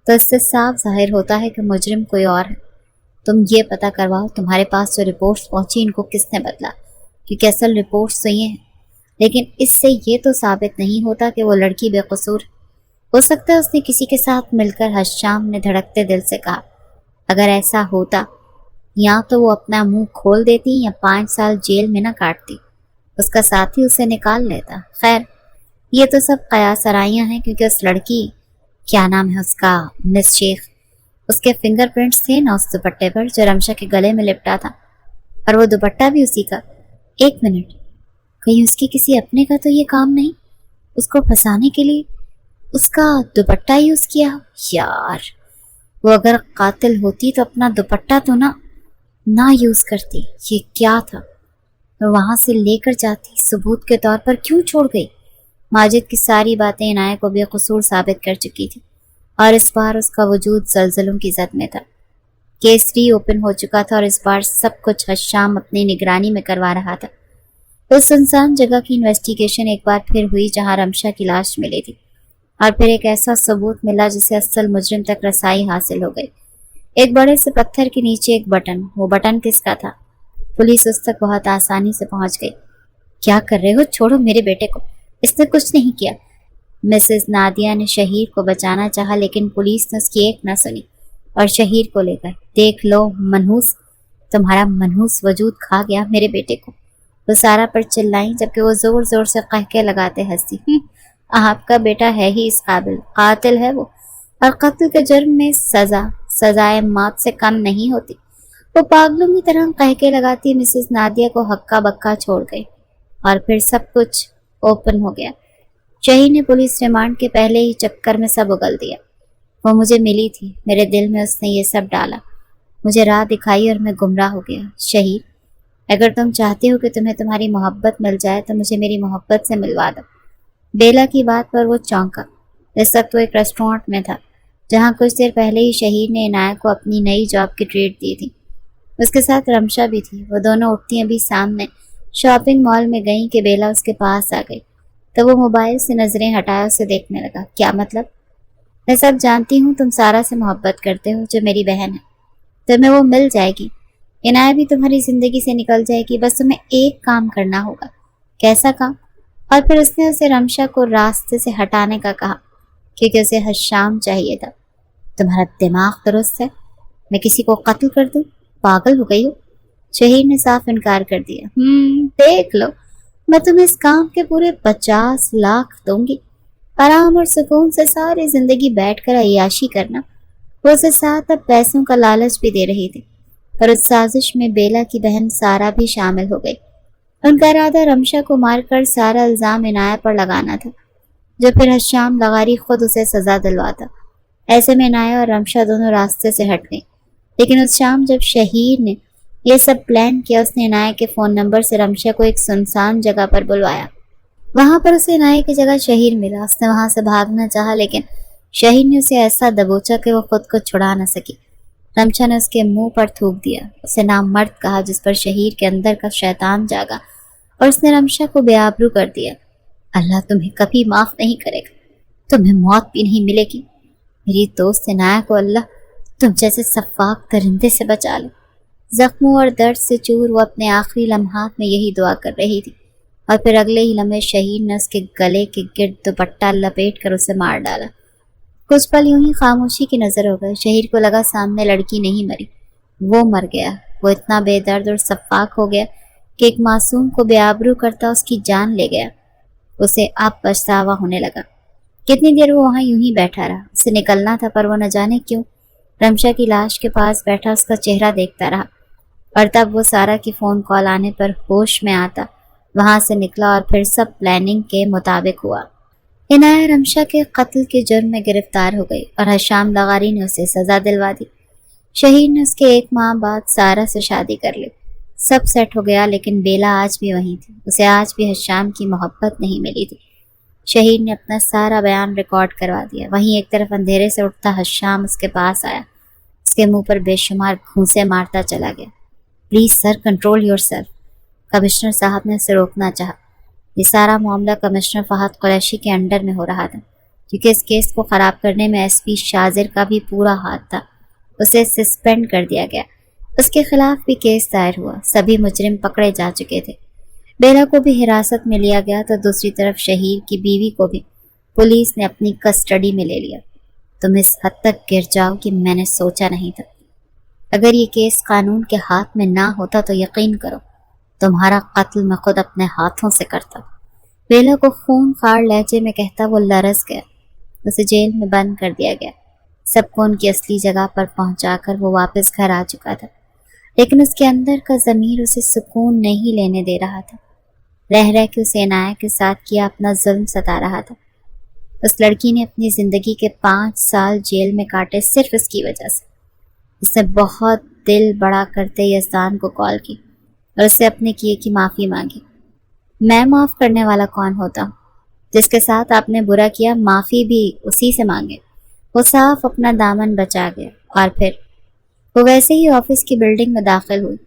A: تو اس سے صاف ظاہر ہوتا ہے کہ مجرم کوئی اور ہے۔ تم یہ پتہ کرواؤ تمہارے پاس جو رپورٹس پہنچی ان کو کس نے بدلا، کیونکہ اصل رپورٹس تو یہ ہیں، لیکن اس سے یہ تو ثابت نہیں ہوتا کہ وہ لڑکی بے قصور ہے۔ ہو سکتا ہے اس نے کسی کے ساتھ مل کر، حشام نے دھڑکتے دل سے کہا۔ اگر ایسا ہوتا، یا تو وہ اپنا منہ کھول دیتی یا 5 سال جیل میں نہ کاٹتی، اس کا ساتھی اسے نکال لیتا۔ خیر، یہ تو سب قیاس آرائیاں ہیں، کیونکہ اس لڑکی، کیا نام ہے اس کا، مس شیخ، اس کے فنگر پرنٹس تھے نا اس دوپٹے پر جو رمشا کے گلے میں لپٹا تھا، اور وہ دوپٹہ بھی اسی کا۔ ایک منٹ، کہیں اس کی کسی اپنے کا تو یہ کام نہیں، اس کو پھنسانے کے لیے اس کا دوپٹہ یوز کیا؟ یار، وہ اگر قاتل ہوتی تو اپنا دوپٹہ تو نہ یوز کرتی۔ یہ کیا تھا؟ وہ وہاں سے لے کر جاتی، ثبوت کے طور پر کیوں چھوڑ گئی؟ ماجد کی ساری باتیں عنایہ کو بے قصور ثابت کر چکی تھی، اور اس بار اس کا وجود زلزلوں کی زد میں تھا۔ کیس ری اوپن ہو چکا تھا، اور اس بار سب کچھ حشام اپنی نگرانی میں کروا رہا تھا۔ اس سنسان جگہ کی انویسٹیگیشن ایک بار پھر ہوئی جہاں رمشا کی لاش ملی تھی، اور پھر ایک ایسا ثبوت ملا جسے اصل مجرم تک رسائی حاصل ہو گئی۔ ایک بڑے سے پتھر کے نیچے ایک بٹن، وہ بٹن کس کا تھا؟ پولیس اس تک بہت آسانی سے پہنچ گئی۔ کیا کر رہے ہو؟ چھوڑو میرے بیٹے کو، اس نے کچھ نہیں کیا۔ مسز نادیہ نے شہیر کو بچانا چاہا، لیکن پولیس نے اس کی ایک نہ سنی اور شہیر کو لے گئے۔ دیکھ لو منحوس، تمہارا منحوس وجود کھا گیا میرے بیٹے کو، وہ سارا پر چلائیں، جبکہ وہ زور زور سے قہقہے لگاتے ہنسی۔ آپ کا بیٹا ہے ہی اس قابل، قاتل ہے وہ، اور قتل کے جرم میں سزائے موت سے کم نہیں ہوتی۔ وہ پاگلوں کی طرح قہقہے لگاتی مسز نادیہ کو ہکا بکا چھوڑ گئی، اور پھر سب کچھ اوپن ہو گیا۔ شہید نے پولیس ریمانڈ کے پہلے ہی چکر میں سب اگل دیا۔ وہ مجھے ملی تھی، میرے دل میں اس نے یہ سب ڈالا، مجھے راہ دکھائی، اور میں گمراہ ہو گیا۔ شہید، اگر تم چاہتے ہو کہ تمہیں تمہاری محبت مل جائے تو مجھے میری محبت سے ملوا دو۔ بیلا کی بات پر وہ چونکا۔ اس وقت وہ ایک ریسٹورانٹ میں تھا، جہاں کچھ دیر پہلے ہی شہید نے عنایہ کو اپنی نئی جاب کی ٹریٹ دی تھی۔ اس کے ساتھ رمشا بھی تھی۔ وہ دونوں اٹھتی ابھی سامنے شاپنگ مال میں گئیں کہ بیلا اس کے پاس آ گئی، تو وہ موبائل سے نظریں ہٹایا اسے دیکھنے لگا۔ کیا مطلب؟ میں سب جانتی ہوں، تم سارا سے محبت کرتے ہو جو میری بہن ہے، تمہیں وہ مل جائے گی، عنایہ بھی تمہاری زندگی سے نکل جائے گی، بس تمہیں ایک کام کرنا ہوگا۔ کیسا کام؟ اور پھر اس نے اسے رمشا کو راستے سے ہٹانے کا کہا، کیونکہ اسے حشام چاہیے تھا۔ تمہارا دماغ درست ہے؟ میں کسی کو قتل کر دوں؟ پاگل ہو گئی ہو؟ شہید نے صاف انکار کر دیا۔ دیکھ لو، میں تمہیں اس کام کے پورے 50 لاکھ دوں گی، آرام اور سکون سے ساری زندگی بیٹھ کر عیاشی کرنا۔ وہ اسے ساتھ اب پیسوں کا لالچ بھی دے رہی تھی، اور اس سازش میں بیلا کی بہن سارا بھی شامل ہو گئی۔ ان کا ارادہ رمشا کو مار کر سارا الزام عنایہ پر لگانا تھا، جو پھر حشام لغاری خود اسے سزا دلواتا۔ ایسے میں عنایہ اور رمشا دونوں راستے سے ہٹ گئیں، لیکن اس شام جب شہیر نے یہ سب پلان کیا، اس نے عنایہ کے فون نمبر سے رمشا کو ایک سنسان جگہ پر بلوایا۔ وہاں پر اسے عنایہ کی جگہ شہیر ملا۔ اس نے وہاں سے بھاگنا چاہا، لیکن شہیر نے اسے ایسا دبوچا کہ وہ خود کو چھڑا نہ سکی۔ رمشا نے اس کے منہ پر تھوک دیا، اسے نامرد کہا، جس پر شہیر کے اندر کا شیطان جاگا، اور اس نے رمشا کو بے آبرو کر دیا۔ اللہ تمہیں کبھی معاف نہیں کرے گا، تمہیں موت بھی نہیں ملے گی۔ میری دوست عنایہ کو اللہ تم جیسے سفاک درندے سے بچا لے۔ زخموں اور درد سے چور وہ اپنے آخری لمحات میں یہی دعا کر رہی تھی، اور پھر اگلے ہی لمحے شہید نے اس کے گلے کے گرد دوپٹہ لپیٹ کر اسے مار ڈالا۔ کچھ پل یوں ہی خاموشی کی نظر ہو گئے۔ شہید کو لگا سامنے لڑکی نہیں مری، وہ مر گیا۔ وہ اتنا بے درد اور سفاک ہو گیا کہ ایک معصوم کو بے آبرو کرتا اس کی جان لے گیا۔ اسے اب پچھتاوا ہونے لگا۔ کتنی دیر وہ وہاں یوں ہی بیٹھا رہا۔ اسے نکلنا تھا پر وہ نہ جانے کیوں رمشا کی لاش کے پاس بیٹھا اس کا چہرہ دیکھتا رہا، اور تب وہ سارا کی فون کال آنے پر ہوش میں آتا وہاں سے نکلا اور پھر سب پلاننگ کے مطابق ہوا۔ عنایہ رمشا کے قتل کے جرم میں گرفتار ہو گئی اور حشام لغاری نے اسے سزا دلوا دی۔ شہید نے اس کے 1 ماہ بعد سارا سے شادی کر لی۔ سب سیٹ ہو گیا، لیکن بیلا آج بھی وہیں تھی۔ اسے آج بھی حشام کی محبت نہیں ملی تھی۔ شہید نے اپنا سارا بیان ریکارڈ کروا دیا۔ وہیں ایک طرف اندھیرے سے اٹھتا حشام اس کے پاس آیا، اس کے منہ پر بے شمار گھونسے مارتا چلا گیا۔ Please sir, control your self. Commissioner صاحب نے اسے روکنا چاہا۔ یہ سارا معاملہ کمشنر فہد قریشی کے انڈر میں ہو رہا تھا، کیونکہ اس کیس کو خراب کرنے میں ایس پی شاذر کا بھی پورا ہاتھ تھا۔ اسے سسپینڈ کر دیا گیا۔ اس کے خلاف بھی کیس دائر ہوا۔ سبھی مجرم پکڑے جا چکے تھے۔ بیلا کو بھی حراست میں لیا گیا تو دوسری طرف شہید کی بیوی کو بھی پولیس نے اپنی کسٹڈی میں لے لیا۔ تم اس حد تک گر جاؤ کہ میں نے سوچا نہیں تھا۔ اگر یہ کیس قانون کے ہاتھ میں نہ ہوتا تو یقین کرو تمہارا قتل میں خود اپنے ہاتھوں سے کرتا۔ بیلا کو خون خار لہجے میں کہتا وہ لرز گیا۔ اسے جیل میں بند کر دیا گیا۔ سب کو ان کی اصلی جگہ پر پہنچا کر وہ واپس گھر آ چکا تھا، لیکن اس کے اندر کا ضمیر اسے سکون نہیں لینے دے رہا تھا۔ رہ رہ کے اسے عنایہ کے ساتھ کیا اپنا ظلم ستا رہا تھا۔ اس لڑکی نے اپنی زندگی کے 5 سال جیل میں کاٹے صرف اس کی وجہ سے۔ اس نے بہت دل بڑا کرتے یزدان کو کال کی اور اس سے اپنے کیے کی معافی مانگی۔ میں معاف کرنے والا کون ہوتا ہوں؟ جس کے ساتھ آپ نے برا کیا معافی بھی اسی سے مانگے۔ وہ صاف اپنا دامن بچا گیا اور پھر وہ ویسے ہی آفس کی بلڈنگ میں داخل ہوئی۔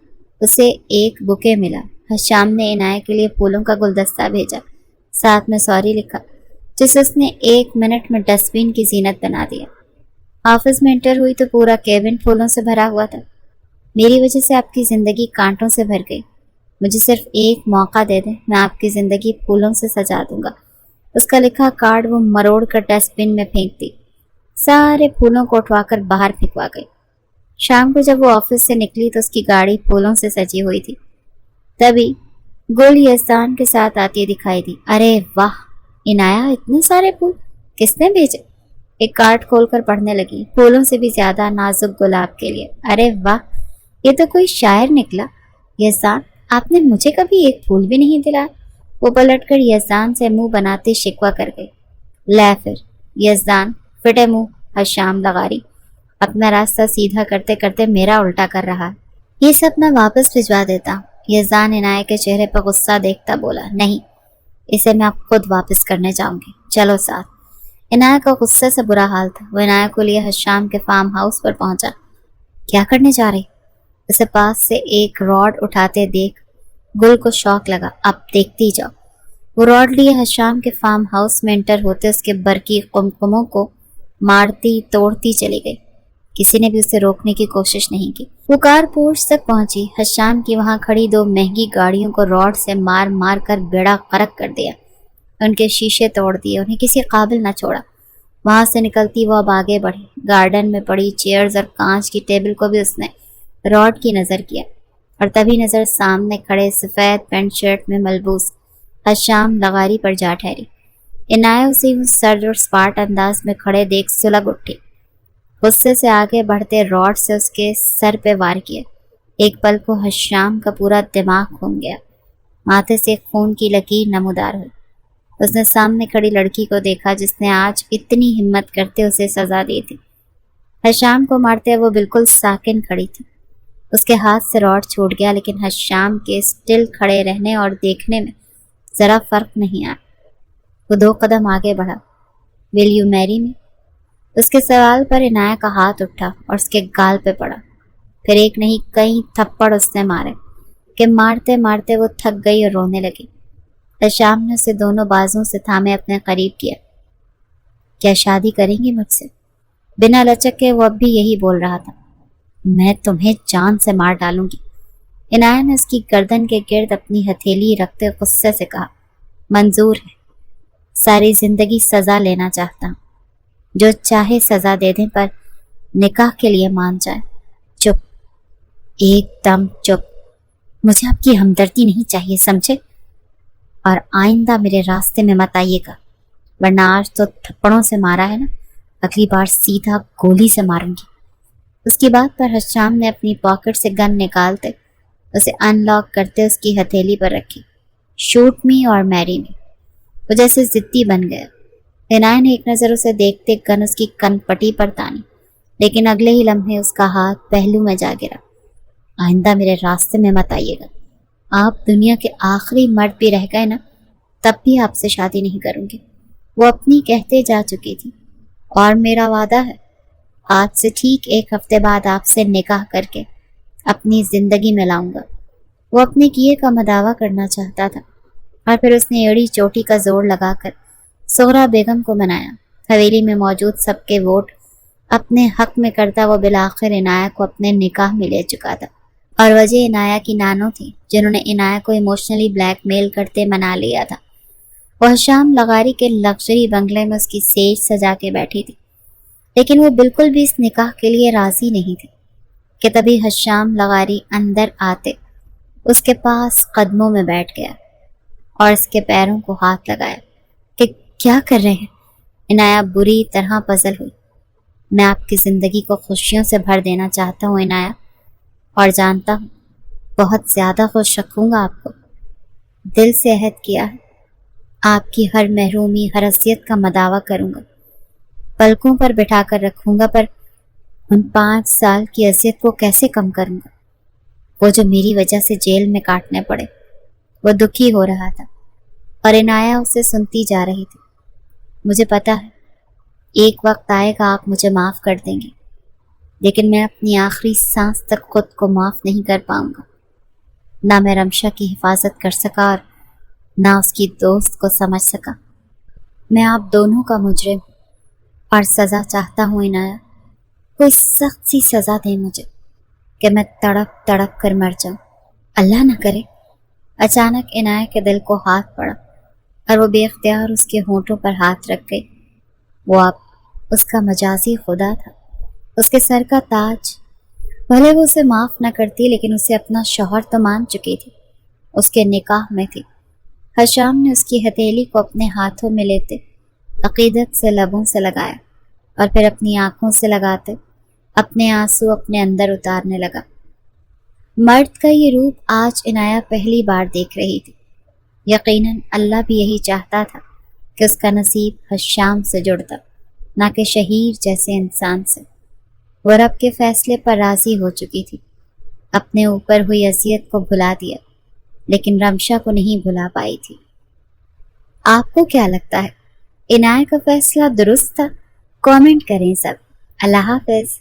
A: اسے ایک بکے ملا۔ حشام نے عنایہ کے لیے پھولوں کا گلدستہ بھیجا، ساتھ میں سوری لکھا، جسے اس نے 1 منٹ میں ڈسٹ بن کی زینت بنا دیا۔ آفس میں انٹر ہوئی تو پورا کیبن پھولوں سے بھرا ہوا تھا۔ میری وجہ سے آپ کی زندگی کانٹوں سے بھر گئی۔ مجھے صرف ایک موقع دے دیں، میں آپ کی زندگی پھولوں سے سجا دوں گا۔ اس کا لکھا کارڈ وہ مروڑ کر ڈسٹ بن میں پھینک دی۔ سارے پھولوں کو اٹھوا کر باہر پھینکوا گئی۔ شام کو جب وہ آفس سے نکلی تو اس کی گاڑی پھولوں سے سجی ہوئی تھی۔ تبھی گل یزدان کے ساتھ آتی دکھائی دی۔ ارے واہ عنایہ، اتنے سارے پھول کس نے بھیجے؟ ایک کارڈ کھول کر پڑھنے لگی، پھولوں سے بھی زیادہ نازک گلاب کے لیے۔ ارے واہ، یہ تو کوئی شاعر نکلا۔ یزدان، آپ نے مجھے کبھی ایک پھول بھی نہیں دلایا۔ وہ پلٹ کر یزدان سے منہ بناتے شکوہ کر گئی۔ لے پھر یزدان، فٹے منہ حشام لغاری، اپنا راستہ سیدھا کرتے کرتے میرا الٹا کر رہا ہے۔ یہ سب میں واپس بھجوا دیتا ہوں۔ یزدان عنایہ کے چہرے پر غصہ دیکھتا بولا، نہیں، اسے میں اب خود واپس کرنے جاؤں گی، چلو ساتھ۔ عنایہ کا غصے سے برا حال تھا۔ وہ عنایہ کو لیے حشام کے فارم ہاؤس پر پہنچا۔ کیا کرنے جا رہی؟ اسے پاس سے ایک راڈ اٹھاتے دیکھ گل کو شوق لگا۔ اب دیکھتی جاؤ۔ وہ راڈ لیے حشام کے فارم ہاؤس میں انٹر ہوتے اس کے برقی قمقموں کو مارتی توڑتی چلی گئی۔ کسی نے بھی اسے روکنے کی کوشش نہیں کی۔ وہ کار پورچ تک پہنچی۔ حشام کی وہاں کھڑی 2 مہنگی گاڑیوں کو راڈ سے مار مار کر بیڑا غرق کر دیا۔ ان کے شیشے توڑ دیے، انہیں کسی قابل نہ چھوڑا۔ وہاں سے نکلتی وہ اب آگے بڑھی۔ گارڈن میں پڑی چیئرز اور کانچ کی ٹیبل کو بھی اس نے راڈ کی نظر کیا، اور تبھی نظر سامنے کھڑے سفید پینٹ شرٹ میں ملبوس حشام لغاری پر جا ٹھہری۔ عنایہ اسے سرد اور سپاٹ انداز میں کھڑے دیکھ سلگ اٹھی۔ غصے سے آگے بڑھتے راڈ سے اس کے سر پہ وار کیا۔ ایک پل کو حشام کا پورا دماغ گھوم گیا۔ ماتھے سے خون کی لکیر نمودار ہوئی۔ اس نے سامنے کھڑی لڑکی کو دیکھا جس نے آج اتنی ہمت کرتے اسے سزا دی تھی۔ حشام کو مارتے وہ بالکل ساکن کھڑی تھی۔ اس کے ہاتھ سے راڈ چھوٹ گیا، لیکن حشام کے سٹل کھڑے رہنے اور دیکھنے میں ذرا فرق نہیں آیا۔ وہ 2 قدم آگے بڑھا۔ ول یو میری می؟ اس کے سوال پر عنایہ کا ہاتھ اٹھا اور اس کے گال پہ پڑا۔ پھر ایک نہیں کئی تھپڑ اس نے مارے کہ مارتے مارتے وہ تھک گئی اور رونے لگی۔ حشام نے اسے دونوں بازوں سے تھامے اپنے قریب کیا۔ کیا شادی کریں گی مجھ سے؟ بنا لچک کے وہ اب بھی یہی بول رہا تھا۔ میں تمہیں جان سے مار ڈالوں گی۔ عنایہ نے اس کی گردن کے گرد اپنی ہتھیلی رکھتے غصے سے کہا، منظور ہے، ساری زندگی سزا لینا چاہتا ہوں، جو چاہے سزا دے دیں پر نکاح کے لیے مان جائے۔ چپ، ایک دم چپ، مجھے آپ کی ہمدردی نہیں چاہیے، سمجھے؟ اور آئندہ میرے راستے میں مت آئیے گا، ورنہ آج تو تھپڑوں سے مارا ہے نا، اگلی بار سیدھا گولی سے ماروں گی۔ اس کی بات پر حشام نے اپنی پاکٹ سے گن نکالتے اسے ان لاک کرتے اس کی ہتھیلی پر رکھی۔ شوٹ می اور میری می۔ وہ جیسے ضدی بن گیا۔ عنایہ نے ایک نظر اسے دیکھتے گن اس کی کن پٹی پر تانی، لیکن اگلے ہی لمحے اس کا ہاتھ پہلو میں جا گرا۔ آئندہ میرے راستے میں مت آئیے گا، آپ دنیا کے آخری مرد بھی رہ گئے نا، تب بھی آپ سے شادی نہیں کروں گی۔ وہ اپنی کہتے جا چکی تھی، اور میرا وعدہ ہے آج سے ٹھیک 1 ہفتے بعد آپ سے نکاح کر کے اپنی زندگی میں لاؤں گا۔ وہ اپنے کیے کا مداوع کرنا چاہتا تھا، اور پھر اس نے ایڑی چوٹی کا زور لگا کر سغرا بیگم کو منایا۔ حویلی میں موجود سب کے ووٹ اپنے حق میں کرتا وہ بالآخر عنایہ کو اپنے نکاح میں لے چکا تھا، اور وجہ عنایہ کی نانو تھی جنہوں نے عنایہ کو ایموشنلی بلیک میل کرتے منا لیا تھا۔ وہ حشام لغاری کے لگژری بنگلے میں اس کی سیج سجا کے بیٹھی تھی، لیکن وہ بالکل بھی اس نکاح کے لیے راضی نہیں تھی کہ تبھی حشام لغاری اندر آتے اس کے پاس قدموں میں بیٹھ گیا اور اس کے پیروں کو ہاتھ لگایا کہ کیا کر رہے ہیں؟ عنایہ بری طرح پزل ہوئی۔ میں آپ کی زندگی کو خوشیوں سے بھر دینا چاہتا ہوں عنایہ، اور جانتا ہوں بہت زیادہ خوش رکھوں گا آپ کو۔ دل سے عہد کیا ہے، آپ کی ہر محرومی ہر اذیت کا مداوع کروں گا، پلکوں پر بٹھا کر رکھوں گا، پر ان 5 سال کی اذیت کو کیسے کم کروں گا، وہ جو میری وجہ سے جیل میں کاٹنے پڑے۔ وہ دکھی ہو رہا تھا اور عنایہ اسے سنتی جا رہی تھی۔ مجھے پتا ہے ایک وقت آئے گا آپ مجھے معاف کر دیں گے، لیکن میں اپنی آخری سانس تک خود کو معاف نہیں کر پاؤں گا۔ نہ میں رمشا کی حفاظت کر سکا اور نہ اس کی دوست کو سمجھ سکا۔ میں آپ دونوں کا مجرم اور سزا چاہتا ہوں عنایہ، کوئی سخت سی سزا دیں مجھے کہ میں تڑپ تڑپ کر مر جاؤں، اللہ نہ کرے۔ اچانک عنایہ کے دل کو ہاتھ پڑا اور وہ بے اختیار اس کے ہونٹوں پر ہاتھ رکھ گئی۔ وہ اب اس کا مجازی خدا تھا، اس کے سر کا تاج۔ بھلے وہ اسے معاف نہ کرتی، لیکن اسے اپنا شوہر تو مان چکی تھی، اس کے نکاح میں تھی۔ حشام نے اس کی ہتھیلی کو اپنے ہاتھوں میں لیتے عقیدت سے لبوں سے لگایا، اور پھر اپنی آنکھوں سے لگاتے اپنے آنسو اپنے اندر اتارنے لگا۔ مرد کا یہ روپ آج عنایہ پہلی بار دیکھ رہی تھی۔ یقیناً اللہ بھی یہی چاہتا تھا کہ اس کا نصیب حشام سے جڑتا، نہ کہ شہیر جیسے انسان سے۔ وہ رب کے فیصلے پر راضی ہو چکی تھی، اپنے اوپر ہوئی اذیت کو بھلا دیا، لیکن رمشا کو نہیں بھلا پائی تھی۔ آپ کو کیا لگتا ہے عنایہ کا فیصلہ درست تھا؟ کامنٹ کریں سب۔ اللہ حافظ۔